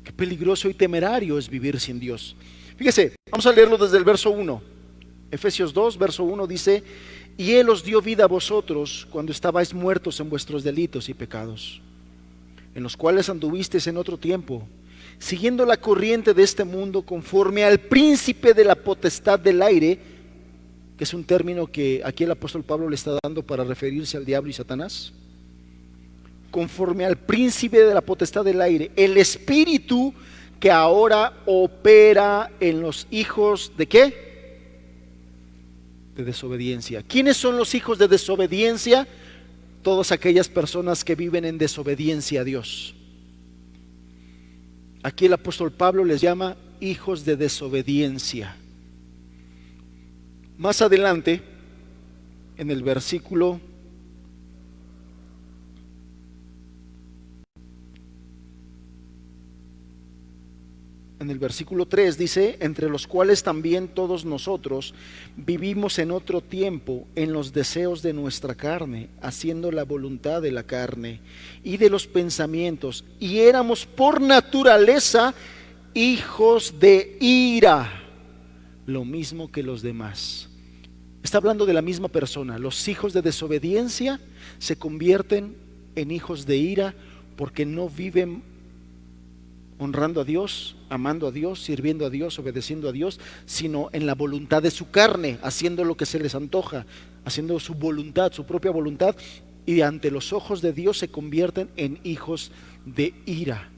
Qué peligroso y temerario es vivir sin Dios. Fíjese, vamos a leerlo desde el verso 1. Efesios 2, verso 1 dice: y Él os dio vida a vosotros cuando estabais muertos en vuestros delitos y pecados, en los cuales anduvisteis en otro tiempo, siguiendo la corriente de este mundo, conforme al príncipe de la potestad del aire, que es un término que aquí el apóstol Pablo le está dando para referirse al diablo y Satanás. Conforme al príncipe de la potestad del aire, el espíritu que ahora opera en los hijos ¿de qué? De desobediencia. ¿Quiénes son los hijos de desobediencia? Todas aquellas personas que viven en desobediencia a Dios. Aquí el apóstol Pablo les llama hijos de desobediencia. Más adelante, en el versículo 3 dice: entre los cuales también todos nosotros vivimos en otro tiempo en los deseos de nuestra carne, haciendo la voluntad de la carne y de los pensamientos, y éramos por naturaleza hijos de ira, lo mismo que los demás. Está hablando de la misma persona. Los hijos de desobediencia se convierten en hijos de ira porque no viven honrando a Dios, amando a Dios, sirviendo a Dios, obedeciendo a Dios, sino en la voluntad de su carne, haciendo lo que se les antoja, haciendo su voluntad, su propia voluntad, y ante los ojos de Dios se convierten en hijos de ira.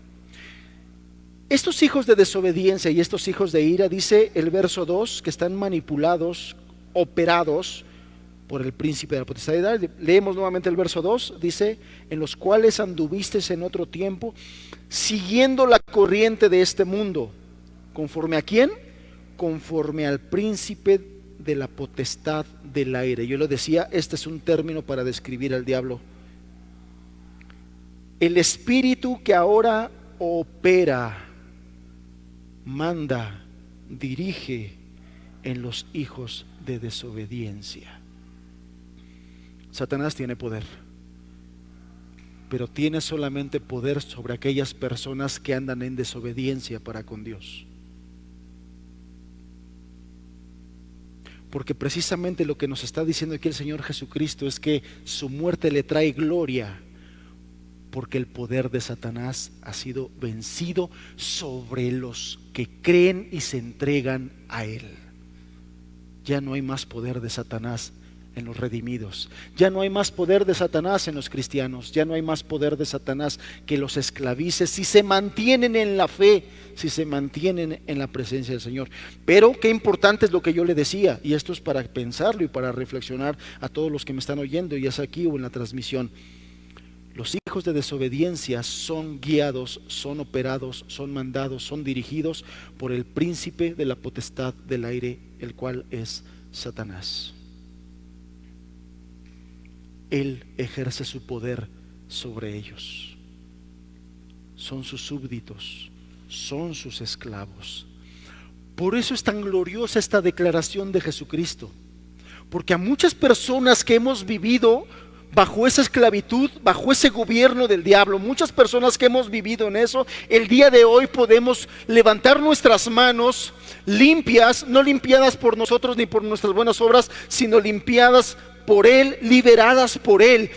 Estos hijos de desobediencia y estos hijos de ira, dice el verso 2, que están manipulados, operados por el príncipe de la potestad del aire. Leemos nuevamente el verso 2, dice: en los cuales anduvisteis en otro tiempo, siguiendo la corriente de este mundo. ¿Conforme a quién? Conforme al príncipe de la potestad del aire. Yo lo decía, este es un término para describir al diablo. El espíritu que ahora opera, manda, dirige en los hijos de desobediencia. Satanás tiene poder, pero tiene solamente poder sobre aquellas personas que andan en desobediencia para con Dios. Porque precisamente lo que nos está diciendo aquí el Señor Jesucristo es que su muerte le trae gloria, porque el poder de Satanás ha sido vencido sobre los que creen y se entregan a Él. Ya no hay más poder de Satanás en los redimidos. Ya no hay más poder de Satanás en los cristianos, ya no hay más poder de Satanás que los esclavice si se mantienen en la fe, si se mantienen en la presencia del Señor. Pero qué importante es lo que yo le decía, y esto es para pensarlo y para reflexionar a todos los que me están oyendo, ya sea aquí o en la transmisión. Los hijos de desobediencia son guiados, son operados, son mandados, son dirigidos por el príncipe de la potestad del aire, el cual es Satanás. Él ejerce su poder sobre ellos. Son sus súbditos, son sus esclavos. Por eso es tan gloriosa esta declaración de Jesucristo, porque a muchas personas que hemos vivido bajo esa esclavitud, bajo ese gobierno del diablo, muchas personas que hemos vivido en eso, el día de hoy podemos levantar nuestras manos limpias, no limpiadas por nosotros ni por nuestras buenas obras, sino limpiadas por Él, liberadas por Él.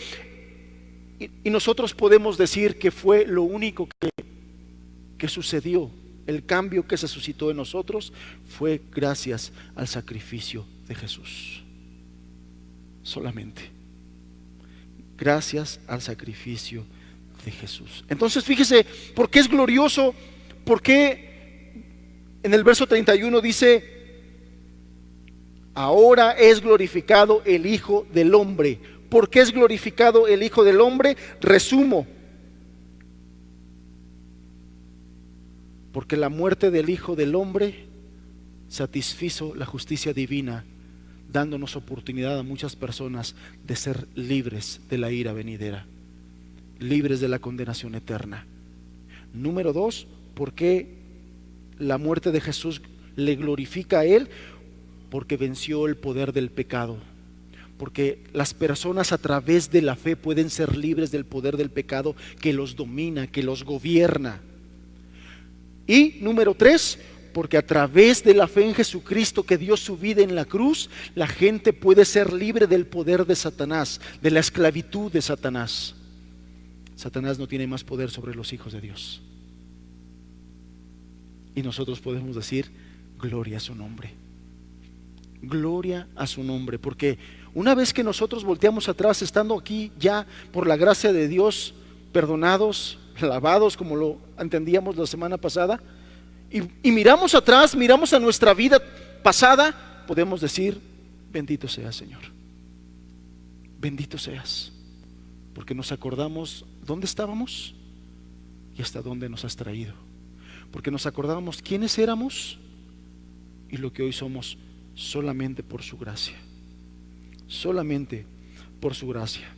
Y nosotros podemos decir que fue lo único que sucedió. El cambio que se suscitó en nosotros fue gracias al sacrificio de Jesús. Solamente gracias al sacrificio de Jesús. Entonces fíjese, ¿por qué es glorioso? ¿Por qué en el verso 31 dice: ahora es glorificado el Hijo del Hombre? ¿Por qué es glorificado el Hijo del Hombre? Resumo: porque la muerte del Hijo del Hombre satisfizo la justicia divina, dándonos oportunidad a muchas personas de ser libres de la ira venidera, libres de la condenación eterna. Número 2, ¿por qué la muerte de Jesús le glorifica a Él? Porque venció el poder del pecado. Porque las personas a través de la fe pueden ser libres del poder del pecado que los domina, que los gobierna. Y número 3, porque a través de la fe en Jesucristo, que dio su vida en la cruz, la gente puede ser libre del poder de Satanás, de la esclavitud de Satanás. Satanás no tiene más poder sobre los hijos de Dios. Y nosotros podemos decir: gloria a su nombre. Gloria a su nombre, porque una vez que nosotros volteamos atrás, estando aquí ya por la gracia de Dios, perdonados, lavados, como lo entendíamos la semana pasada, y miramos atrás, miramos a nuestra vida pasada, podemos decir: bendito seas, Señor, bendito seas, porque nos acordamos dónde estábamos y hasta dónde nos has traído, porque nos acordábamos quiénes éramos y lo que hoy somos, solamente por su gracia, solamente por su gracia.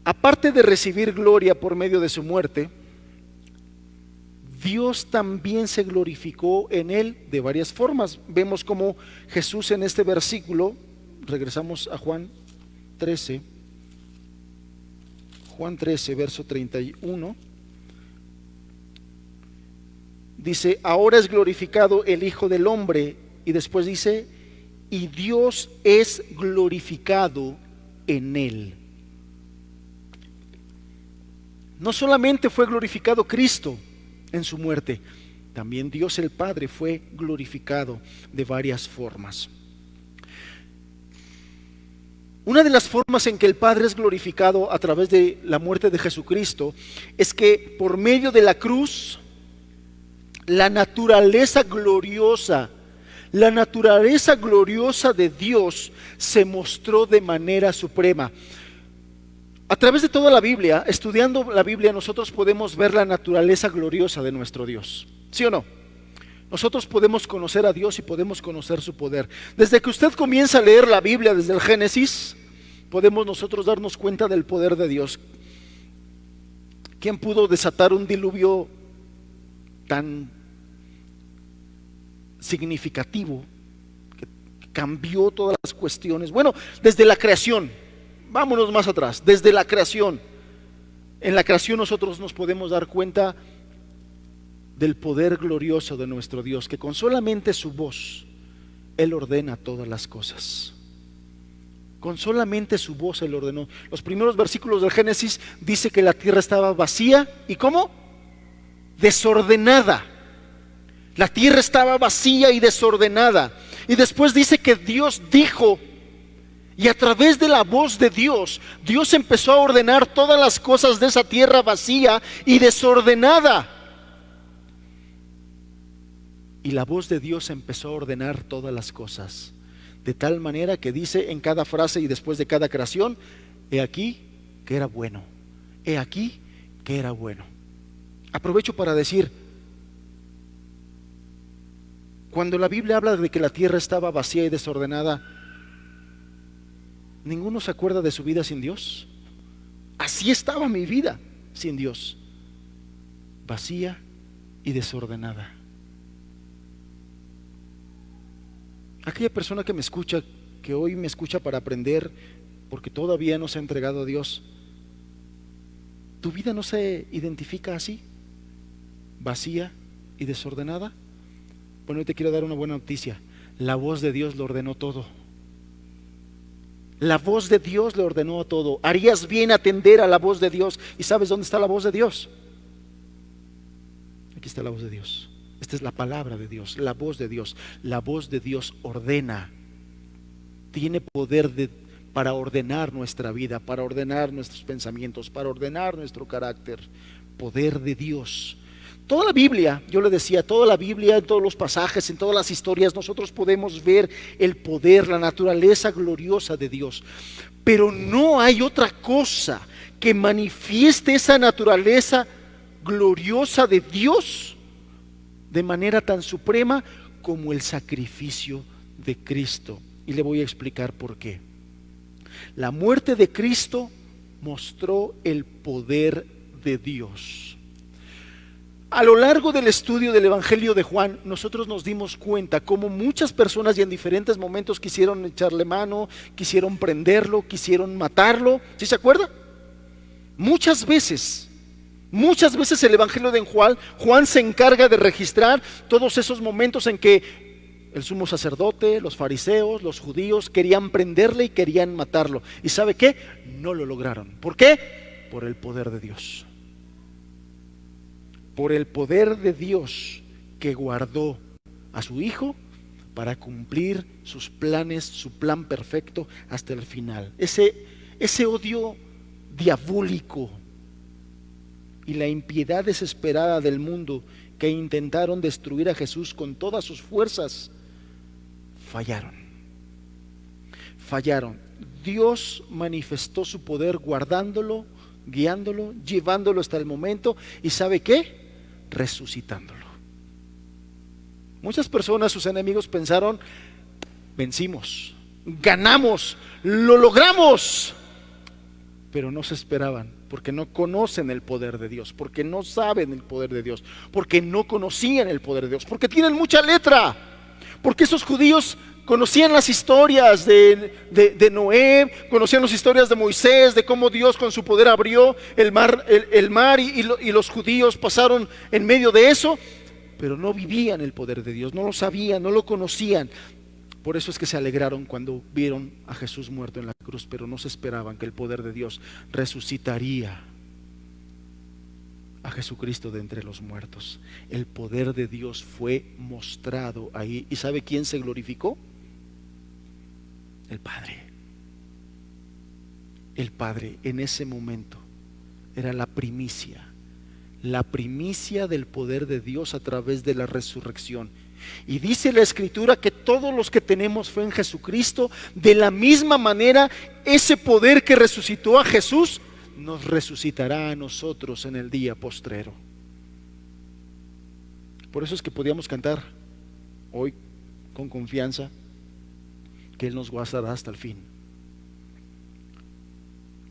Aparte de recibir gloria por medio de su muerte, Dios también se glorificó en Él de varias formas. Vemos como Jesús en este versículo, regresamos a Juan 13, verso 31, dice: ahora es glorificado el Hijo del Hombre, y después dice: y Dios es glorificado en Él. No solamente fue glorificado Cristo en su muerte, también Dios el Padre fue glorificado de varias formas. Una de las formas en que el Padre es glorificado a través de la muerte de Jesucristo es que por medio de la cruz, la naturaleza gloriosa de Dios se mostró de manera suprema. A través de toda la Biblia, estudiando la Biblia, nosotros podemos ver la naturaleza gloriosa de nuestro Dios. ¿Sí o no? Nosotros podemos conocer a Dios y podemos conocer su poder. Desde que usted comienza a leer la Biblia, desde el Génesis, podemos nosotros darnos cuenta del poder de Dios. ¿Quién pudo desatar un diluvio tan significativo que cambió todas las cuestiones? Bueno, desde la creación. Vámonos más atrás, desde la creación. En la creación nosotros nos podemos dar cuenta del poder glorioso de nuestro Dios, que con solamente su voz Él ordena todas las cosas. Con solamente su voz Él ordenó. Los primeros versículos del Génesis dice que la tierra estaba vacía. ¿Y cómo? Desordenada. La tierra estaba vacía y desordenada. Y después dice que Dios dijo: Y a través de la voz de Dios, Dios empezó a ordenar todas las cosas de esa tierra vacía y desordenada. Y la voz de Dios empezó a ordenar todas las cosas, de tal manera que dice en cada frase y después de cada creación: he aquí que era bueno, he aquí que era bueno. Aprovecho para decir, cuando la Biblia habla de que la tierra estaba vacía y desordenada, ¿ninguno se acuerda de su vida sin Dios? Así estaba mi vida sin Dios, vacía y desordenada. Aquella persona que me escucha, que hoy me escucha para aprender, porque todavía no se ha entregado a Dios, ¿tu vida no se identifica así? ¿Vacía y desordenada? Bueno, hoy te quiero dar una buena noticia. La voz de Dios lo ordenó todo. La voz de Dios le ordenó todo. Harías bien atender a la voz de Dios. ¿Y sabes dónde está la voz de Dios? Aquí está la voz de Dios. Esta es la palabra de Dios, la voz de Dios. La voz de Dios ordena. Tiene poder para ordenar nuestra vida, para ordenar nuestros pensamientos, para ordenar nuestro carácter. Poder de Dios. Toda la Biblia, yo le decía, toda la Biblia, en todos los pasajes, en todas las historias, nosotros podemos ver el poder, la naturaleza gloriosa de Dios. Pero no hay otra cosa que manifieste esa naturaleza gloriosa de Dios de manera tan suprema como el sacrificio de Cristo. Y le voy a explicar por qué. La muerte de Cristo mostró el poder de Dios. A lo largo del estudio del Evangelio de Juan, nosotros nos dimos cuenta cómo muchas personas y en diferentes momentos quisieron echarle mano, quisieron prenderlo, quisieron matarlo. ¿Sí se acuerda? Muchas veces el Evangelio de Juan se encarga de registrar todos esos momentos en que el sumo sacerdote, los fariseos, los judíos querían prenderle y querían matarlo. ¿Y sabe qué? No lo lograron. ¿Por qué? Por el poder de Dios. Por el poder de Dios que guardó a su Hijo para cumplir sus planes, su plan perfecto hasta el final. Ese odio diabólico y la impiedad desesperada del mundo que intentaron destruir a Jesús con todas sus fuerzas, fallaron. Dios manifestó su poder guardándolo, guiándolo, llevándolo hasta el momento, y ¿sabe qué? Resucitándolo. Muchas personas, sus enemigos, pensaron: vencimos, ganamos, lo logramos. Pero no se esperaban, porque no conocen el poder de Dios, porque no saben el poder de Dios, porque no conocían el poder de Dios, porque tienen mucha letra, porque esos judíos conocían las historias de Noé, conocían las historias de Moisés, de cómo Dios con su poder abrió el mar y los judíos pasaron en medio de eso, pero no vivían el poder de Dios, no lo sabían, no lo conocían. Por eso es que se alegraron cuando vieron a Jesús muerto en la cruz, pero no se esperaban que el poder de Dios resucitaría a Jesucristo de entre los muertos. El poder de Dios fue mostrado ahí. ¿Y sabe quién se glorificó? El Padre. El Padre en ese momento era la primicia del poder de Dios a través de la resurrección. Y dice la Escritura que todos los que tenemos fe en Jesucristo, de la misma manera, ese poder que resucitó a Jesús nos resucitará a nosotros en el día postrero. Por eso es que podíamos cantar hoy con confianza que Él nos guardará hasta el fin.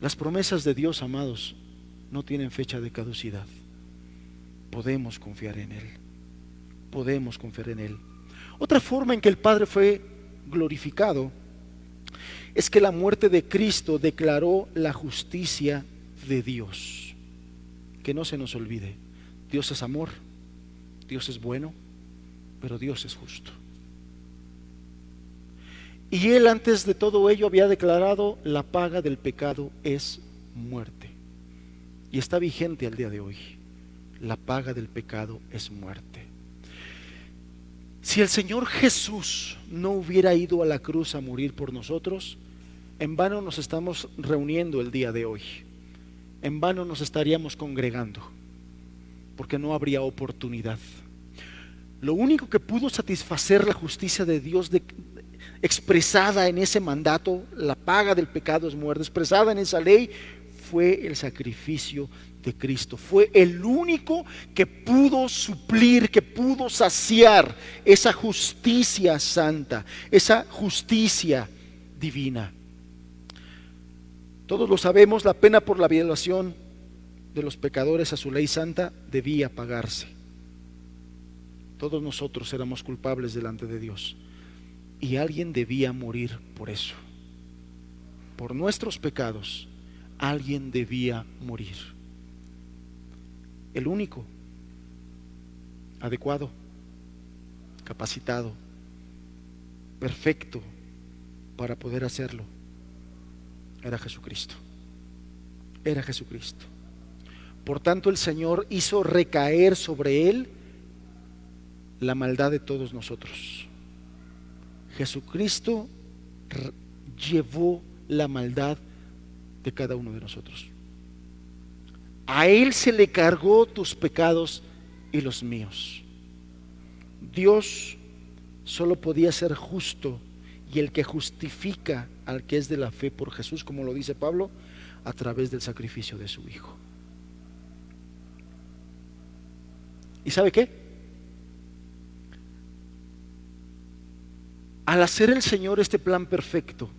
Las promesas de Dios, amados, no tienen fecha de caducidad. Podemos confiar en Él. Podemos confiar en Él. Otra forma en que el Padre fue glorificado es que la muerte de Cristo declaró la justicia de Dios. Que no se nos olvide, Dios es amor, Dios es bueno, pero Dios es justo. Y Él antes de todo ello había declarado: la paga del pecado es muerte. Y está vigente al día de hoy. La paga del pecado es muerte. Si el Señor Jesús no hubiera ido a la cruz a morir por nosotros, en vano nos estamos reuniendo el día de hoy, en vano nos estaríamos congregando, porque no habría oportunidad. Lo único que pudo satisfacer la justicia de Dios expresada en ese mandato, la paga del pecado es muerte, expresada en esa ley, fue el sacrificio de Cristo. Fue el único que pudo suplir, que pudo saciar esa justicia santa, esa justicia divina. Todos lo sabemos, la pena por la violación de los pecadores a su ley santa debía pagarse. Todos nosotros éramos culpables delante de Dios y alguien debía morir por eso. Por nuestros pecados, alguien debía morir. El único, adecuado, capacitado, perfecto para poder hacerlo, era Jesucristo. Era Jesucristo. Por tanto, el Señor hizo recaer sobre él la maldad de todos nosotros. Jesucristo llevó la maldad de cada uno de nosotros. A él se le cargó tus pecados y los míos. Dios solo podía ser justo, y el que justifica al que es de la fe por Jesús, como lo dice Pablo, a través del sacrificio de su Hijo. ¿Y sabe qué? Al hacer el Señor este plan perfecto,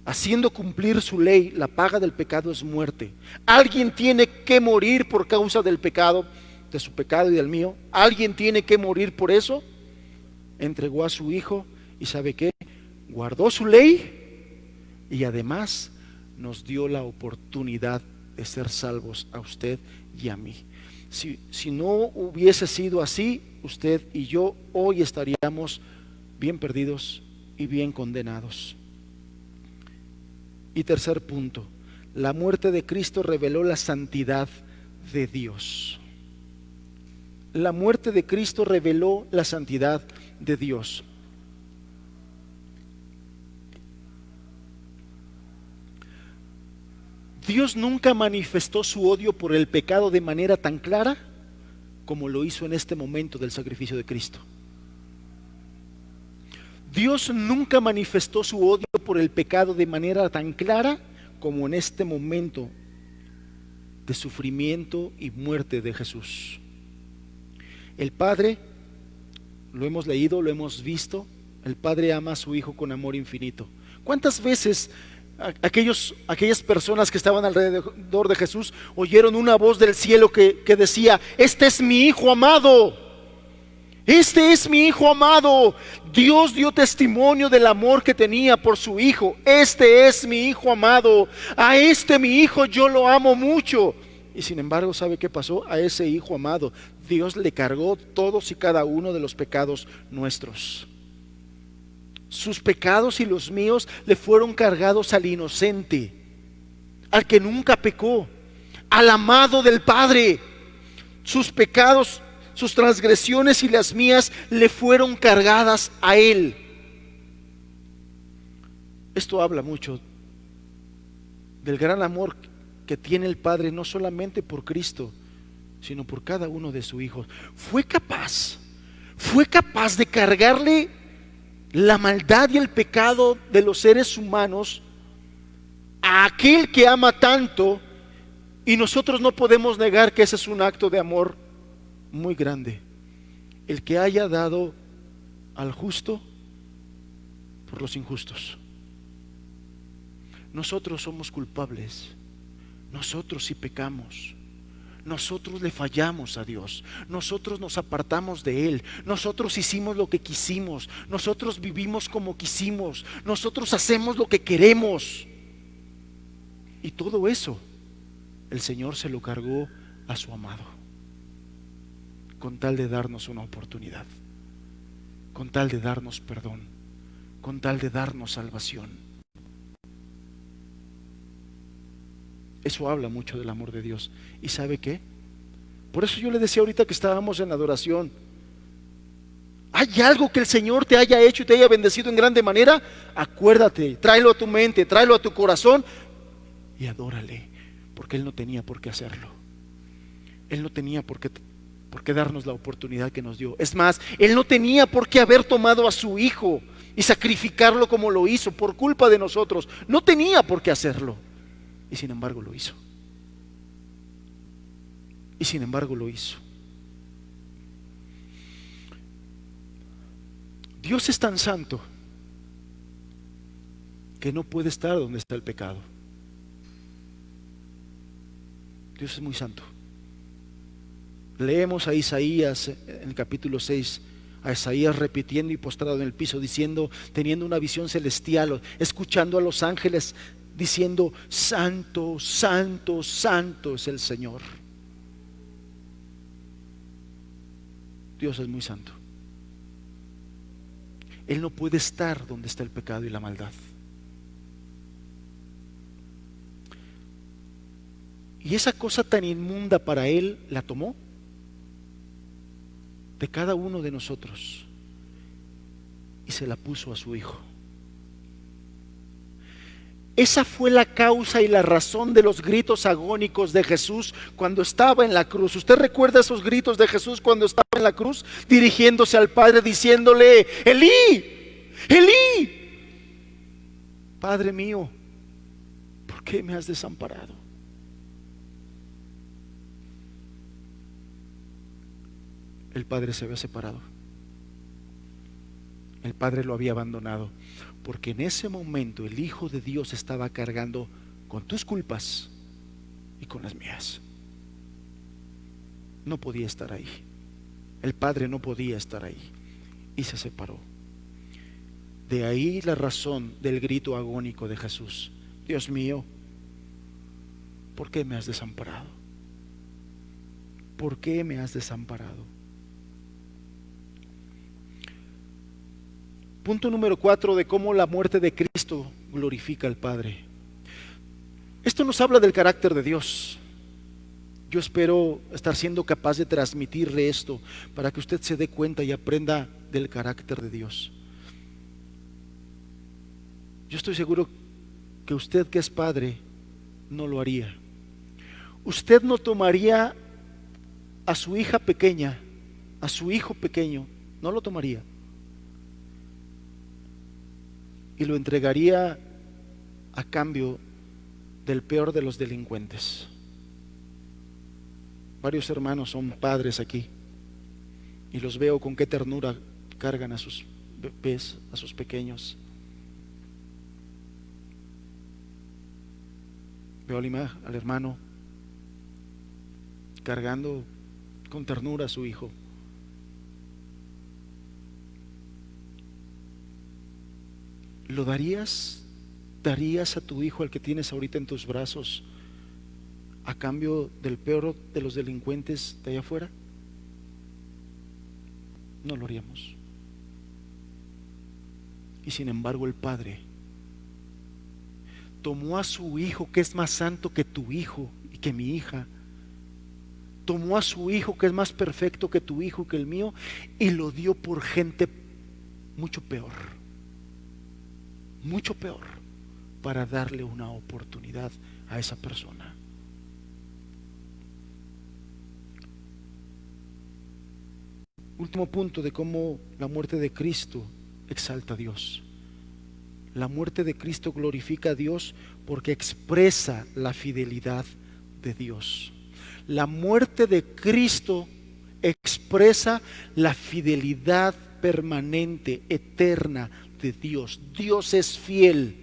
haciendo cumplir su ley, la paga del pecado es muerte. Alguien tiene que morir por causa del pecado, de su pecado y del mío. Alguien tiene que morir por eso. Entregó a su Hijo y ¿sabe qué? Guardó su ley y además nos dio la oportunidad de ser salvos a usted y a mí. Si no hubiese sido así, usted y yo hoy estaríamos bien perdidos y bien condenados. Y tercer punto, la muerte de Cristo reveló la santidad de Dios. La muerte de Cristo reveló la santidad de Dios. Dios nunca manifestó su odio por el pecado de manera tan clara como lo hizo en este momento del sacrificio de Cristo. Dios nunca manifestó su odio por el pecado de manera tan clara como en este momento de sufrimiento y muerte de Jesús. El Padre, lo hemos leído, lo hemos visto, el Padre ama a su Hijo con amor infinito. ¿Cuántas veces aquellas personas que estaban alrededor de Jesús oyeron una voz del cielo que decía: este es mi Hijo amado, este es mi Hijo amado? Dios dio testimonio del amor que tenía por su Hijo. Este es mi Hijo amado, a este mi Hijo yo lo amo mucho. Y sin embargo, ¿sabe qué pasó? A ese Hijo amado Dios le cargó todos y cada uno de los pecados nuestros. Sus pecados y los míos le fueron cargados al inocente, al que nunca pecó, al amado del Padre. Sus pecados, sus transgresiones y las mías le fueron cargadas a Él. Esto habla mucho del gran amor que tiene el Padre, no solamente por Cristo, sino por cada uno de sus hijos. Fue capaz de cargarle la maldad y el pecado de los seres humanos a aquel que ama tanto, y nosotros no podemos negar que ese es un acto de amor muy grande. El que haya dado al justo por los injustos. Nosotros somos culpables, nosotros sí pecamos. Nosotros le fallamos a Dios, nosotros nos apartamos de Él, nosotros hicimos lo que quisimos, nosotros vivimos como quisimos, nosotros hacemos lo que queremos. Y todo eso el Señor se lo cargó a su amado, con tal de darnos una oportunidad, con tal de darnos perdón, con tal de darnos salvación. Eso habla mucho del amor de Dios. ¿Y sabe qué? Por eso yo le decía ahorita que estábamos en adoración, ¿Hay algo que el Señor te haya hecho y te haya bendecido en grande manera? Acuérdate, tráelo a tu mente, tráelo a tu corazón y adórale, porque Él no tenía por qué hacerlo. Él no tenía por qué darnos la oportunidad que nos dio. Es más, Él no tenía por qué haber tomado a su Hijo y sacrificarlo como lo hizo por culpa de nosotros. No tenía por qué hacerlo. Y sin embargo lo hizo. Y sin embargo lo hizo. Dios es tan santo que no puede estar donde está el pecado. Dios es muy santo. Leemos a Isaías en el capítulo 6, a Isaías repitiendo y postrado en el piso, diciendo, teniendo una visión celestial, escuchando a los ángeles diciendo, santo, santo, santo es el Señor. Dios es muy santo. Él no puede estar donde está el pecado y la maldad. Y esa cosa tan inmunda para Él la tomó de cada uno de nosotros y se la puso a su Hijo. Esa fue la causa y la razón de los gritos agónicos de Jesús cuando estaba en la cruz. ¿Usted recuerda esos gritos de Jesús cuando estaba en la cruz? Dirigiéndose al Padre diciéndole, Elí, Elí, Padre mío, ¿por qué me has desamparado? El Padre se había separado. El Padre lo había abandonado, porque en ese momento el Hijo de Dios estaba cargando con tus culpas y con las mías. No podía estar ahí. El Padre no podía estar ahí y se separó. De ahí la razón del grito agónico de Jesús. Dios mío, ¿por qué me has desamparado? ¿Por qué me has desamparado? Punto número 4 de cómo la muerte de Cristo glorifica al Padre. Esto nos habla del carácter de Dios. Yo espero estar siendo capaz de transmitirle esto para que usted se dé cuenta y aprenda del carácter de Dios. Yo estoy seguro que usted, que es padre, no lo haría. Usted no tomaría a su hija pequeña, a su hijo pequeño, no lo tomaría y lo entregaría a cambio del peor de los delincuentes. Varios hermanos son padres aquí y los veo con qué ternura cargan a sus bebés, a sus pequeños. Veo al hermano cargando con ternura a su hijo. ¿Lo darías a tu hijo, al que tienes ahorita en tus brazos, a cambio del peor de los delincuentes de allá afuera? No lo haríamos. Y sin embargo el Padre tomó a su Hijo, que es más santo que tu hijo y que mi hija, tomó a su Hijo, que es más perfecto que tu hijo y que el mío, y lo dio por gente mucho peor, para darle una oportunidad a esa persona. Último punto de cómo la muerte de Cristo exalta a Dios. La muerte de Cristo glorifica a Dios porque expresa la fidelidad de Dios. La muerte de Cristo expresa la fidelidad permanente, eterna de Dios. Dios es fiel.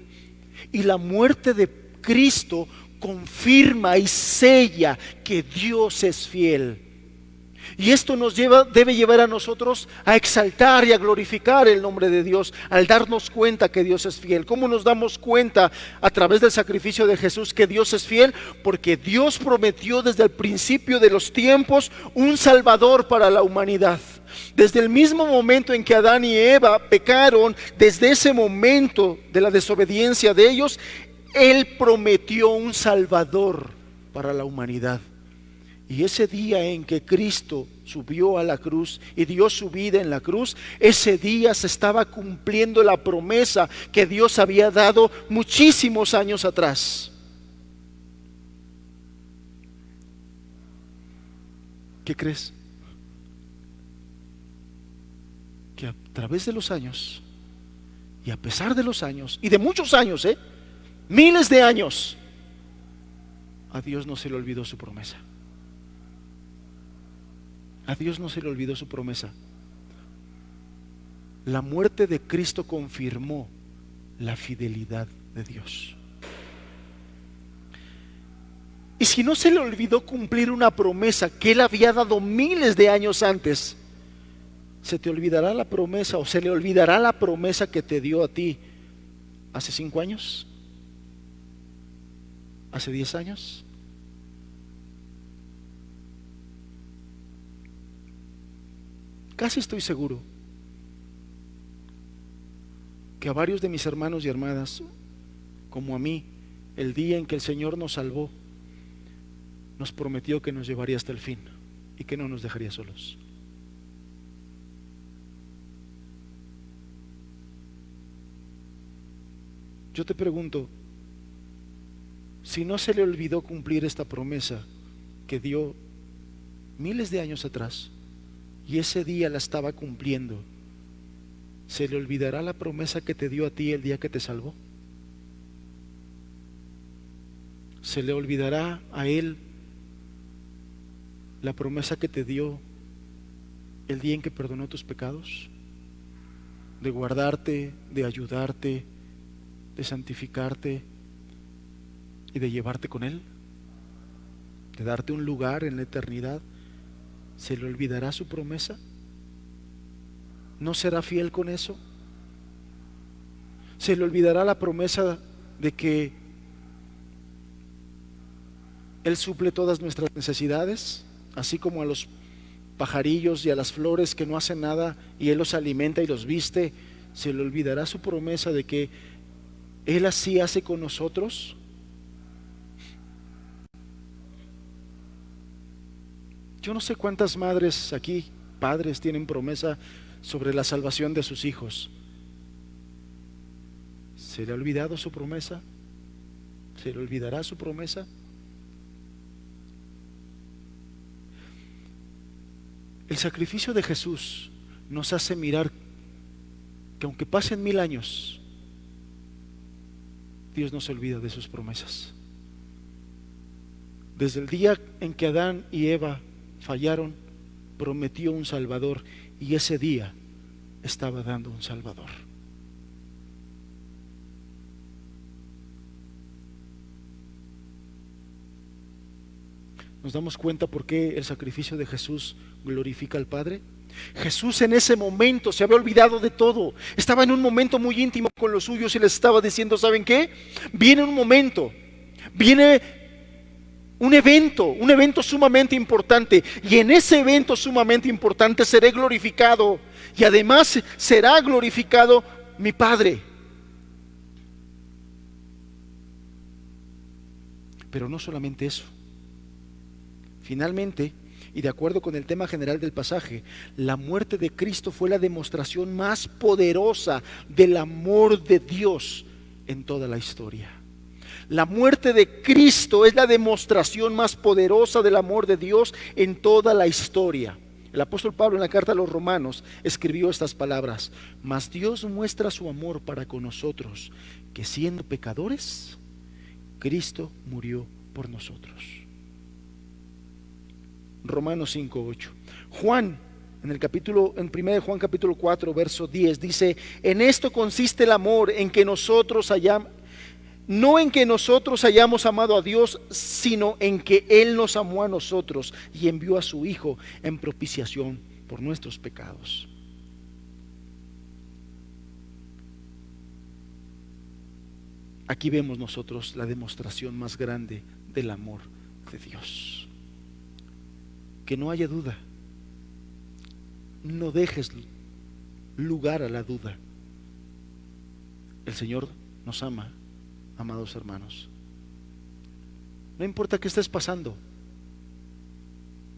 Y la muerte de Cristo confirma y sella que Dios es fiel. Y esto debe llevar a nosotros a exaltar y a glorificar el nombre de Dios al darnos cuenta que Dios es fiel. ¿Cómo nos damos cuenta? A través del sacrificio de Jesús que Dios es fiel, porque Dios prometió desde el principio de los tiempos un Salvador para la humanidad. Desde el mismo momento en que Adán y Eva pecaron, desde ese momento de la desobediencia de ellos, Él prometió un Salvador para la humanidad. Y ese día en que Cristo subió a la cruz y dio su vida en la cruz, ese día se estaba cumpliendo la promesa que Dios había dado muchísimos años atrás. ¿Qué crees? Que a través de los años, y a pesar de los años, y de muchos años, miles de años, a Dios no se le olvidó su promesa. A Dios no se le olvidó su promesa. La muerte de Cristo confirmó la fidelidad de Dios. Y si no se le olvidó cumplir una promesa que Él había dado miles de años antes, ¿se te olvidará la promesa o se le olvidará la promesa que te dio a ti hace 5 años? ¿Hace 10 años? Casi estoy seguro que a varios de mis hermanos y hermanas, como a mí, el día en que el Señor nos salvó, nos prometió que nos llevaría hasta el fin y que no nos dejaría solos. Yo te pregunto, si no se le olvidó cumplir esta promesa que dio miles de años atrás, y ese día la estaba cumpliendo, ¿se le olvidará la promesa que te dio a ti el día que te salvó? ¿Se le olvidará a Él la promesa que te dio el día en que perdonó tus pecados? De guardarte, de ayudarte, de santificarte y de llevarte con Él, de darte un lugar en la eternidad. ¿Se le olvidará su promesa? ¿No será fiel con eso? ¿Se le olvidará la promesa de que Él suple todas nuestras necesidades, así como a los pajarillos y a las flores que no hacen nada y Él los alimenta y los viste? ¿Se le olvidará su promesa de que Él así hace con nosotros? Yo no sé cuántas madres aquí, padres, tienen promesa sobre la salvación de sus hijos. ¿Se le ha olvidado su promesa? ¿Se le olvidará su promesa? El sacrificio de Jesús nos hace mirar que aunque pasen 1000 años, Dios no se olvida de sus promesas. Desde el día en que Adán y Eva fallaron, prometió un Salvador, y ese día estaba dando un Salvador. ¿Nos damos cuenta por qué el sacrificio de Jesús glorifica al Padre? Jesús en ese momento se había olvidado de todo. Estaba en un momento muy íntimo con los suyos y les estaba diciendo: ¿saben qué? Viene un momento, viene un evento sumamente importante, y en ese evento sumamente importante seré glorificado, y además será glorificado mi Padre. Pero no solamente eso. Finalmente, y de acuerdo con el tema general del pasaje, la muerte de Cristo fue la demostración más poderosa del amor de Dios en toda la historia. La muerte de Cristo es la demostración más poderosa del amor de Dios en toda la historia. El apóstol Pablo, en la carta a los Romanos, escribió estas palabras: mas Dios muestra su amor para con nosotros, que siendo pecadores, Cristo murió por nosotros. Romanos 5:8. Juan, en 1 de Juan capítulo 4, verso 10, dice: en esto consiste el amor, en que nosotros no en que nosotros hayamos amado a Dios, sino en que Él nos amó a nosotros y envió a su Hijo en propiciación por nuestros pecados. Aquí vemos nosotros la demostración más grande del amor de Dios. Que no haya duda, no dejes lugar a la duda. El Señor nos ama, amados hermanos. No importa qué estés pasando,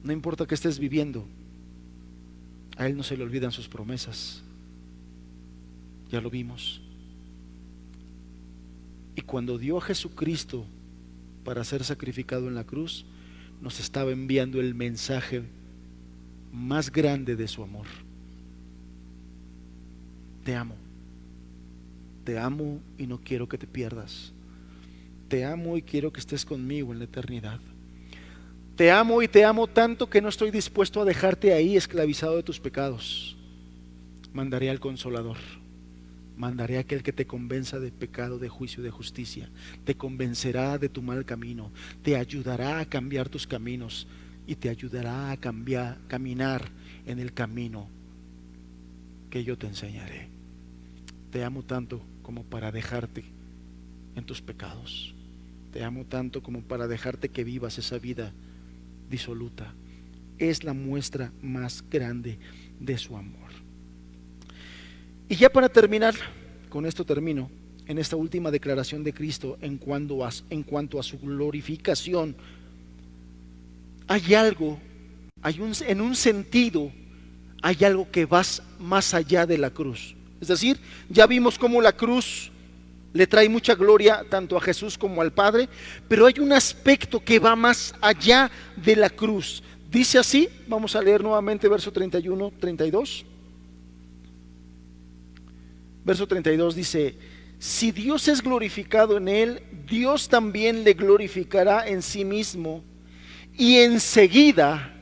No importa qué estés viviendo, a Él no se le olvidan sus promesas. Ya lo vimos. Y cuando dio a Jesucristo para ser sacrificado en la cruz, nos estaba enviando el mensaje más grande de su amor. Te amo. Te amo y no quiero que te pierdas. Te amo y quiero que estés conmigo en la eternidad. Te amo y te amo tanto que no estoy dispuesto a dejarte ahí esclavizado de tus pecados. Mandaré al Consolador. Mandaré a aquel que te convenza de pecado, de juicio, de justicia. Te convencerá de tu mal camino. Te ayudará a cambiar tus caminos y te ayudará a caminar en el camino que yo te enseñaré. Te amo tanto como para dejarte en tus pecados. Te amo tanto como para dejarte que vivas esa vida disoluta. Es la muestra más grande de su amor. Y ya para terminar, con esto termino, en esta última declaración de Cristo en cuanto a su glorificación, hay algo, en un sentido, hay algo que va más allá de la cruz. Es decir, ya vimos cómo la cruz le trae mucha gloria tanto a Jesús como al Padre, pero hay un aspecto que va más allá de la cruz. Dice así, vamos a leer nuevamente verso 31, 32. Verso 32 dice: si Dios es glorificado en él, Dios también le glorificará en sí mismo, y enseguida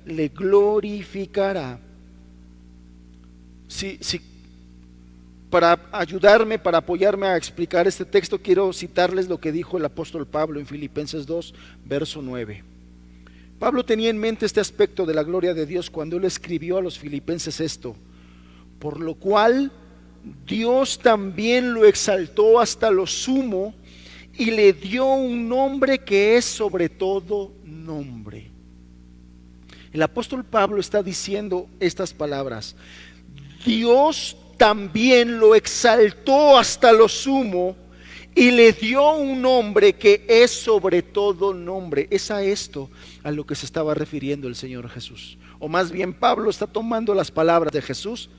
le glorificará. Para ayudarme, para apoyarme a explicar este texto, quiero citarles lo que dijo el apóstol Pablo en Filipenses 2, verso 9. Pablo tenía en mente este aspecto de la gloria de Dios cuando él escribió a los filipenses esto: por lo cual Dios también lo exaltó hasta lo sumo y le dio un nombre que es sobre todo nombre. El apóstol Pablo está diciendo estas palabras: Dios también lo exaltó hasta lo sumo y le dio un nombre que es sobre todo nombre. Es a esto a lo que se estaba refiriendo el Señor Jesús. O más bien, Pablo está tomando las palabras de Jesús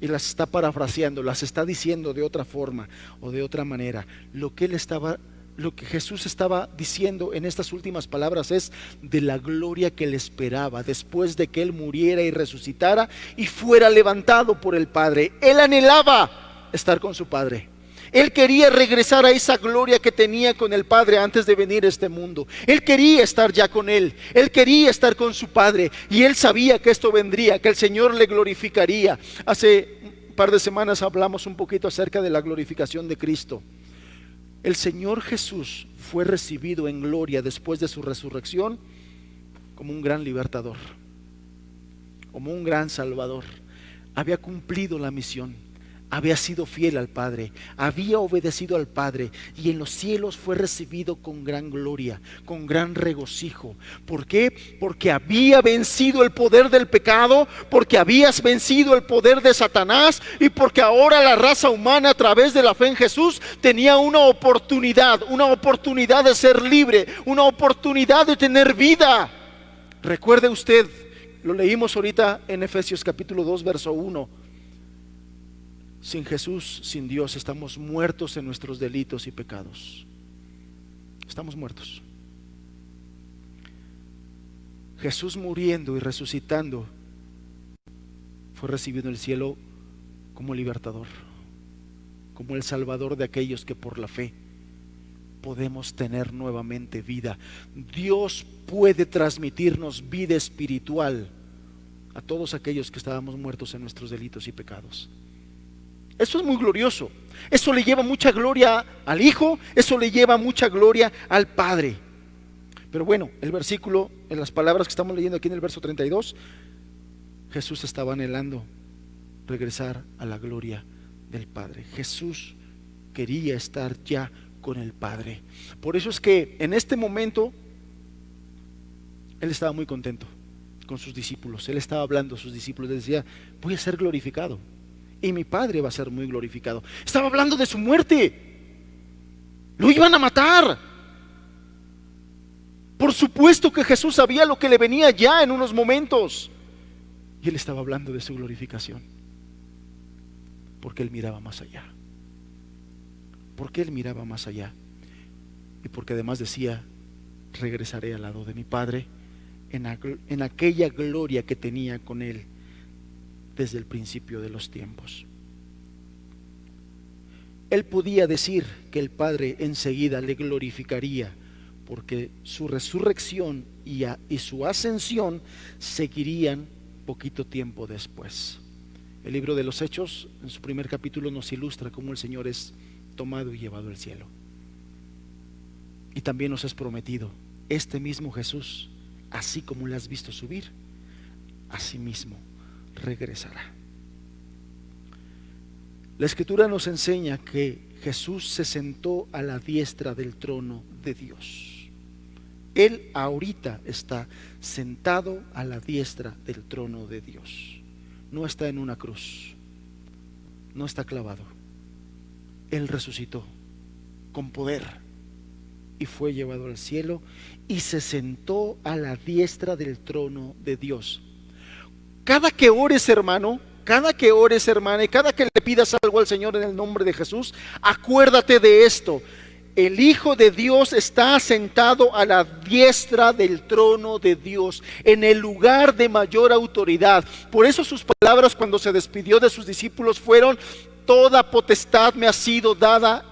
y las está parafraseando, las está diciendo de otra forma o de otra manera. Lo que Jesús estaba diciendo en estas últimas palabras es de la gloria que le esperaba después de que él muriera y resucitara y fuera levantado por el Padre. Él anhelaba estar con su Padre. Él quería regresar a esa gloria que tenía con el Padre antes de venir a este mundo. Él quería estar ya con Él. Él quería estar con su Padre. Y Él sabía que esto vendría, que el Señor le glorificaría. Hace un par de semanas hablamos un poquito acerca de la glorificación de Cristo. El Señor Jesús fue recibido en gloria después de su resurrección como un gran libertador, como un gran salvador. Había cumplido la misión. Había sido fiel al Padre, había obedecido al Padre y en los cielos fue recibido con gran gloria, con gran regocijo. ¿Por qué? Porque había vencido el poder del pecado, porque habías vencido el poder de Satanás y porque ahora la raza humana a través de la fe en Jesús tenía una oportunidad de ser libre, una oportunidad de tener vida. Recuerde usted, lo leímos ahorita en Efesios capítulo 2 verso 1. Sin Jesús, sin Dios, estamos muertos en nuestros delitos y pecados. Estamos muertos. Jesús muriendo y resucitando fue recibido en el cielo como libertador, como el salvador de aquellos que por la fe podemos tener nuevamente vida. Dios puede transmitirnos vida espiritual a todos aquellos que estábamos muertos en nuestros delitos y pecados. Eso es muy glorioso. Eso le lleva mucha gloria al Hijo, eso le lleva mucha gloria al Padre. Pero bueno, el versículo, en las palabras que estamos leyendo aquí en el verso 32, Jesús estaba anhelando regresar a la gloria del Padre. Jesús quería estar ya con el Padre. Por eso es que en este momento Él estaba muy contento con sus discípulos. Él estaba hablando a sus discípulos, les decía: voy a ser glorificado y mi Padre va a ser muy glorificado. Estaba hablando de su muerte. Lo iban a matar. Por supuesto que Jesús sabía lo que le venía ya en unos momentos. Y Él estaba hablando de su glorificación. Porque Él miraba más allá. Porque Él miraba más allá. Y porque además decía, regresaré al lado de mi Padre en aquella gloria que tenía con Él desde el principio de los tiempos. Él podía decir que el Padre enseguida le glorificaría, porque su resurrección y su ascensión seguirían poquito tiempo después. El libro de los Hechos, en su primer capítulo, nos ilustra cómo el Señor es tomado y llevado al cielo. Y también nos es prometido, este mismo Jesús, así como le has visto subir, así mismo regresará. La Escritura nos enseña que Jesús se sentó a la diestra del trono de Dios. Él ahorita está sentado a la diestra del trono de Dios. No está en una cruz, no está clavado. Él resucitó con poder y fue llevado al cielo y se sentó a la diestra del trono de Dios. Cada que ores, hermano, cada que ores, hermana, y cada que le pidas algo al Señor en el nombre de Jesús, acuérdate de esto: el Hijo de Dios está sentado a la diestra del trono de Dios, en el lugar de mayor autoridad. Por eso sus palabras cuando se despidió de sus discípulos fueron: toda potestad me ha sido dada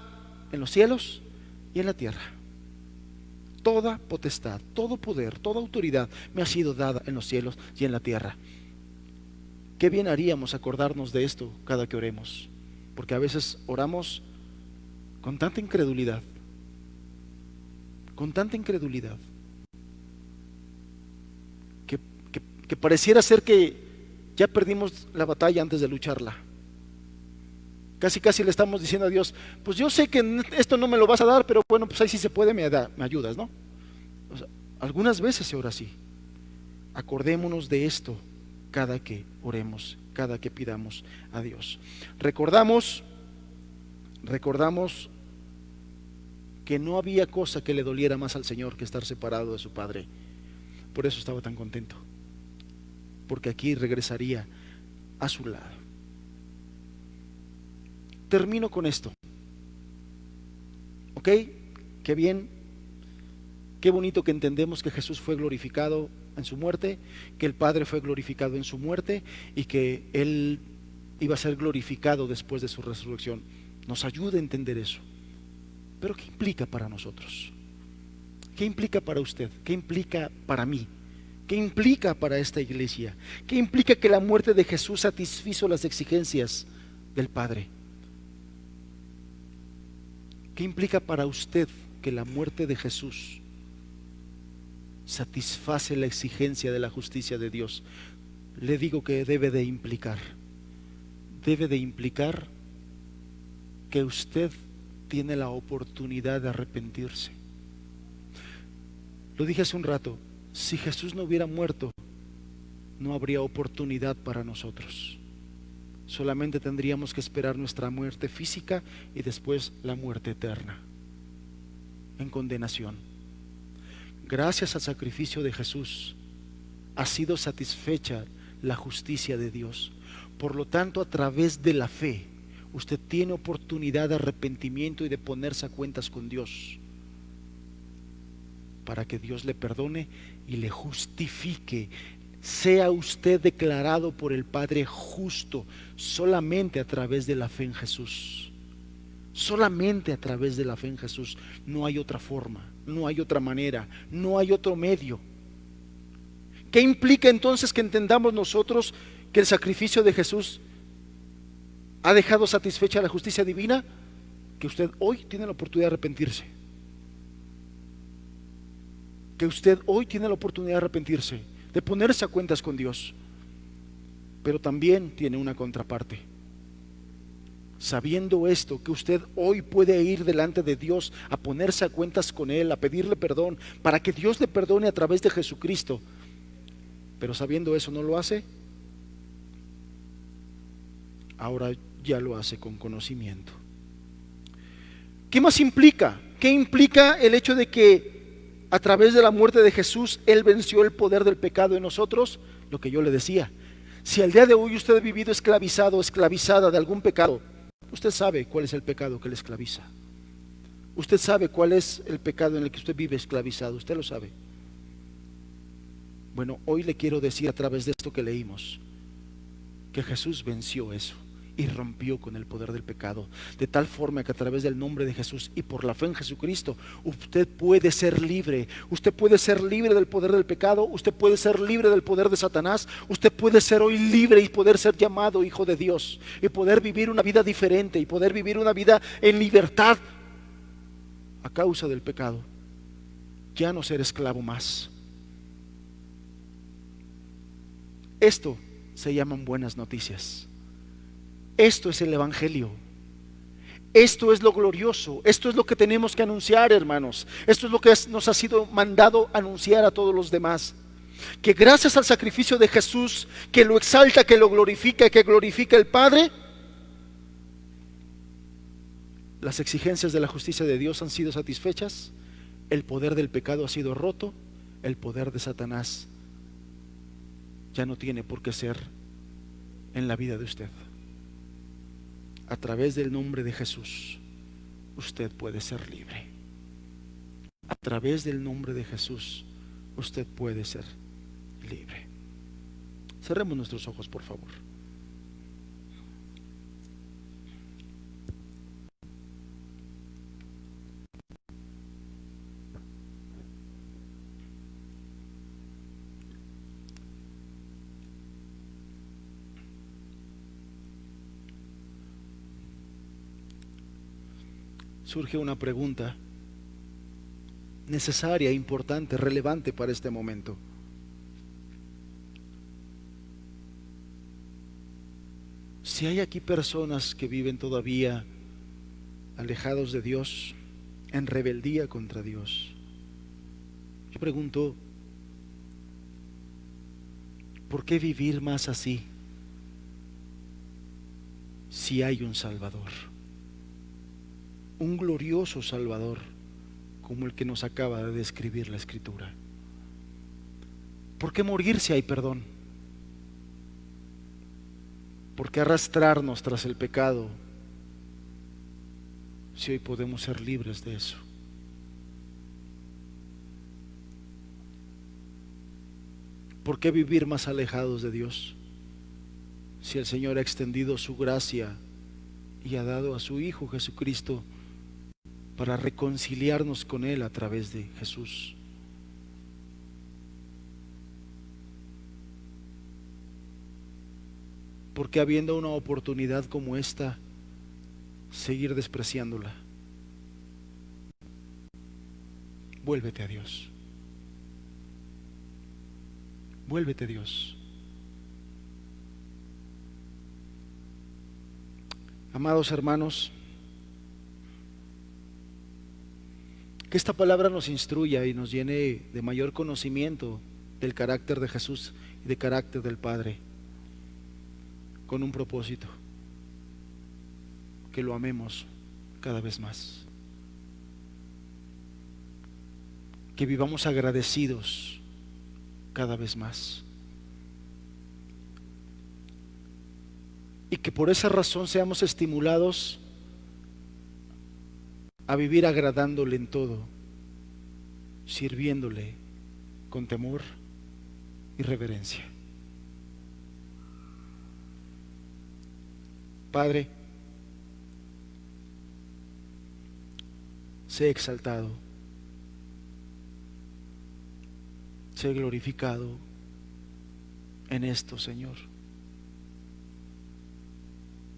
en los cielos y en la tierra. Toda potestad, todo poder, toda autoridad me ha sido dada en los cielos y en la tierra. Qué bien haríamos acordarnos de esto cada que oremos, porque a veces oramos con tanta incredulidad, que pareciera ser que ya perdimos la batalla antes de lucharla. Casi le estamos diciendo a Dios, pues yo sé que esto no me lo vas a dar, pero bueno, pues ahí sí se puede, me ayudas, ¿no? O sea, algunas veces se ora así. Acordémonos de esto cada que oremos, cada que pidamos a Dios. Recordamos que no había cosa que le doliera más al Señor que estar separado de su Padre. Por eso estaba tan contento, porque aquí regresaría a su lado. Termino con esto. ¿Ok? Qué bien, qué bonito que entendemos que Jesús fue glorificado en su muerte, que el Padre fue glorificado en su muerte y que Él iba a ser glorificado después de su resurrección. Nos ayuda a entender eso. Pero ¿qué implica para nosotros? ¿Qué implica para usted? ¿Qué implica para mí? ¿Qué implica para esta iglesia? ¿Qué implica que la muerte de Jesús satisfizo las exigencias del Padre? ¿Qué implica para usted que la muerte de Jesús satisface la exigencia de la justicia de Dios? Le digo que debe de implicar que usted tiene la oportunidad de arrepentirse. Lo dije hace un rato, si Jesús no hubiera muerto, no habría oportunidad para nosotros. Solamente tendríamos que esperar nuestra muerte física y después la muerte eterna, en condenación. Gracias al sacrificio de Jesús ha sido satisfecha la justicia de Dios. Por lo tanto, a través de la fe, usted tiene oportunidad de arrepentimiento y de ponerse a cuentas con Dios, para que Dios le perdone y le justifique. Sea usted declarado por el Padre justo solamente a través de la fe en Jesús. Solamente a través de la fe en Jesús. No hay otra forma, no hay otra manera, no hay otro medio. ¿Qué implica entonces que entendamos nosotros que el sacrificio de Jesús ha dejado satisfecha la justicia divina? Que usted hoy tiene la oportunidad de arrepentirse. Que usted hoy tiene la oportunidad de arrepentirse, de ponerse a cuentas con Dios. Pero también tiene una contraparte. Sabiendo esto, que usted hoy puede ir delante de Dios a ponerse a cuentas con Él, a pedirle perdón, para que Dios le perdone a través de Jesucristo. Pero sabiendo eso no lo hace, ahora ya lo hace con conocimiento. ¿Qué más implica? ¿Qué implica el hecho de que a través de la muerte de Jesús, Él venció el poder del pecado en nosotros. Lo que yo le decía, si al día de hoy usted ha vivido esclavizado o esclavizada de algún pecado, usted sabe cuál es el pecado que le esclaviza. Usted sabe cuál es el pecado en el que usted vive esclavizado, usted lo sabe. Bueno, hoy le quiero decir a través de esto que leímos, que Jesús venció eso y rompió con el poder del pecado, de tal forma que a través del nombre de Jesús y por la fe en Jesucristo, usted puede ser libre. Usted puede ser libre del poder del pecado, usted puede ser libre del poder de Satanás, usted puede ser hoy libre y poder ser llamado hijo de Dios y poder vivir una vida diferente y poder vivir una vida en libertad a causa del pecado, ya no ser esclavo más. Esto se llaman buenas noticias. Esto es el Evangelio. Esto es lo glorioso. Esto es lo que tenemos que anunciar, hermanos. Esto es lo que nos ha sido mandado anunciar a todos los demás. Que gracias al sacrificio de Jesús, que lo exalta, que lo glorifica, que glorifica el Padre, las exigencias de la justicia de Dios han sido satisfechas, el poder del pecado ha sido roto, el poder de Satanás ya no tiene por qué ser en la vida de usted. A través del nombre de Jesús, usted puede ser libre. A través del nombre de Jesús, usted puede ser libre. Cerremos nuestros ojos, por favor. Surge una pregunta necesaria, importante, relevante para este momento. Si hay aquí personas que viven todavía alejados de Dios, en rebeldía contra Dios, yo pregunto, ¿por qué vivir más así si hay un Salvador? Un glorioso Salvador como el que nos acaba de describir la Escritura. ¿Por qué morir si hay perdón? ¿Por qué arrastrarnos tras el pecado si hoy podemos ser libres de eso? ¿Por qué vivir más alejados de Dios si el Señor ha extendido su gracia y ha dado a su Hijo Jesucristo para reconciliarnos con Él a través de Jesús? Porque habiendo una oportunidad como esta, seguir despreciándola. Vuélvete a Dios. Vuélvete a Dios. Amados hermanos, que esta palabra nos instruya y nos llene de mayor conocimiento del carácter de Jesús y del carácter del Padre, con un propósito: que lo amemos cada vez más, que vivamos agradecidos cada vez más, y que por esa razón seamos estimulados a vivir agradándole en todo, sirviéndole con temor y reverencia. Padre, sé exaltado, sé glorificado en esto, Señor,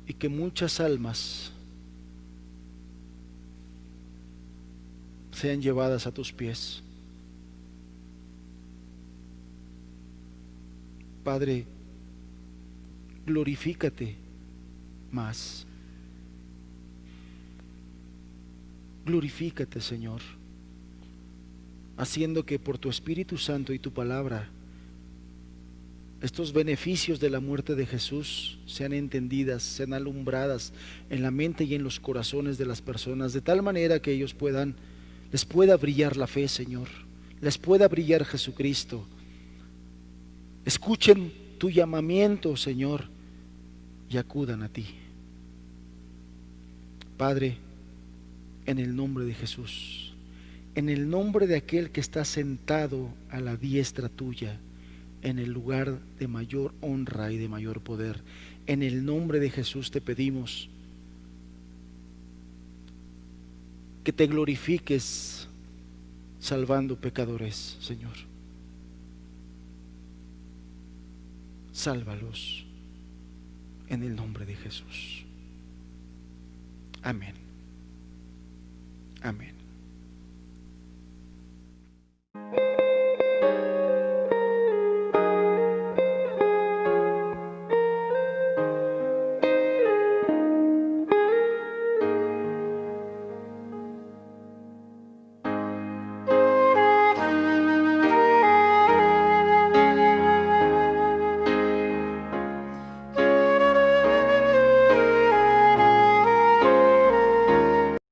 y que muchas almas sean llevadas a tus pies. Padre, glorifícate más. Glorifícate, Señor, haciendo que por tu Espíritu Santo y tu palabra estos beneficios de la muerte de Jesús sean entendidas, sean alumbradas en la mente y en los corazones de las personas, de tal manera que ellos les pueda brillar la fe, Señor, les pueda brillar Jesucristo. Escuchen tu llamamiento, Señor, y acudan a ti. Padre, en el nombre de Jesús, en el nombre de aquel que está sentado a la diestra tuya, en el lugar de mayor honra y de mayor poder, en el nombre de Jesús te pedimos que te glorifiques salvando pecadores, Señor. Sálvalos en el nombre de Jesús. Amén. Amén.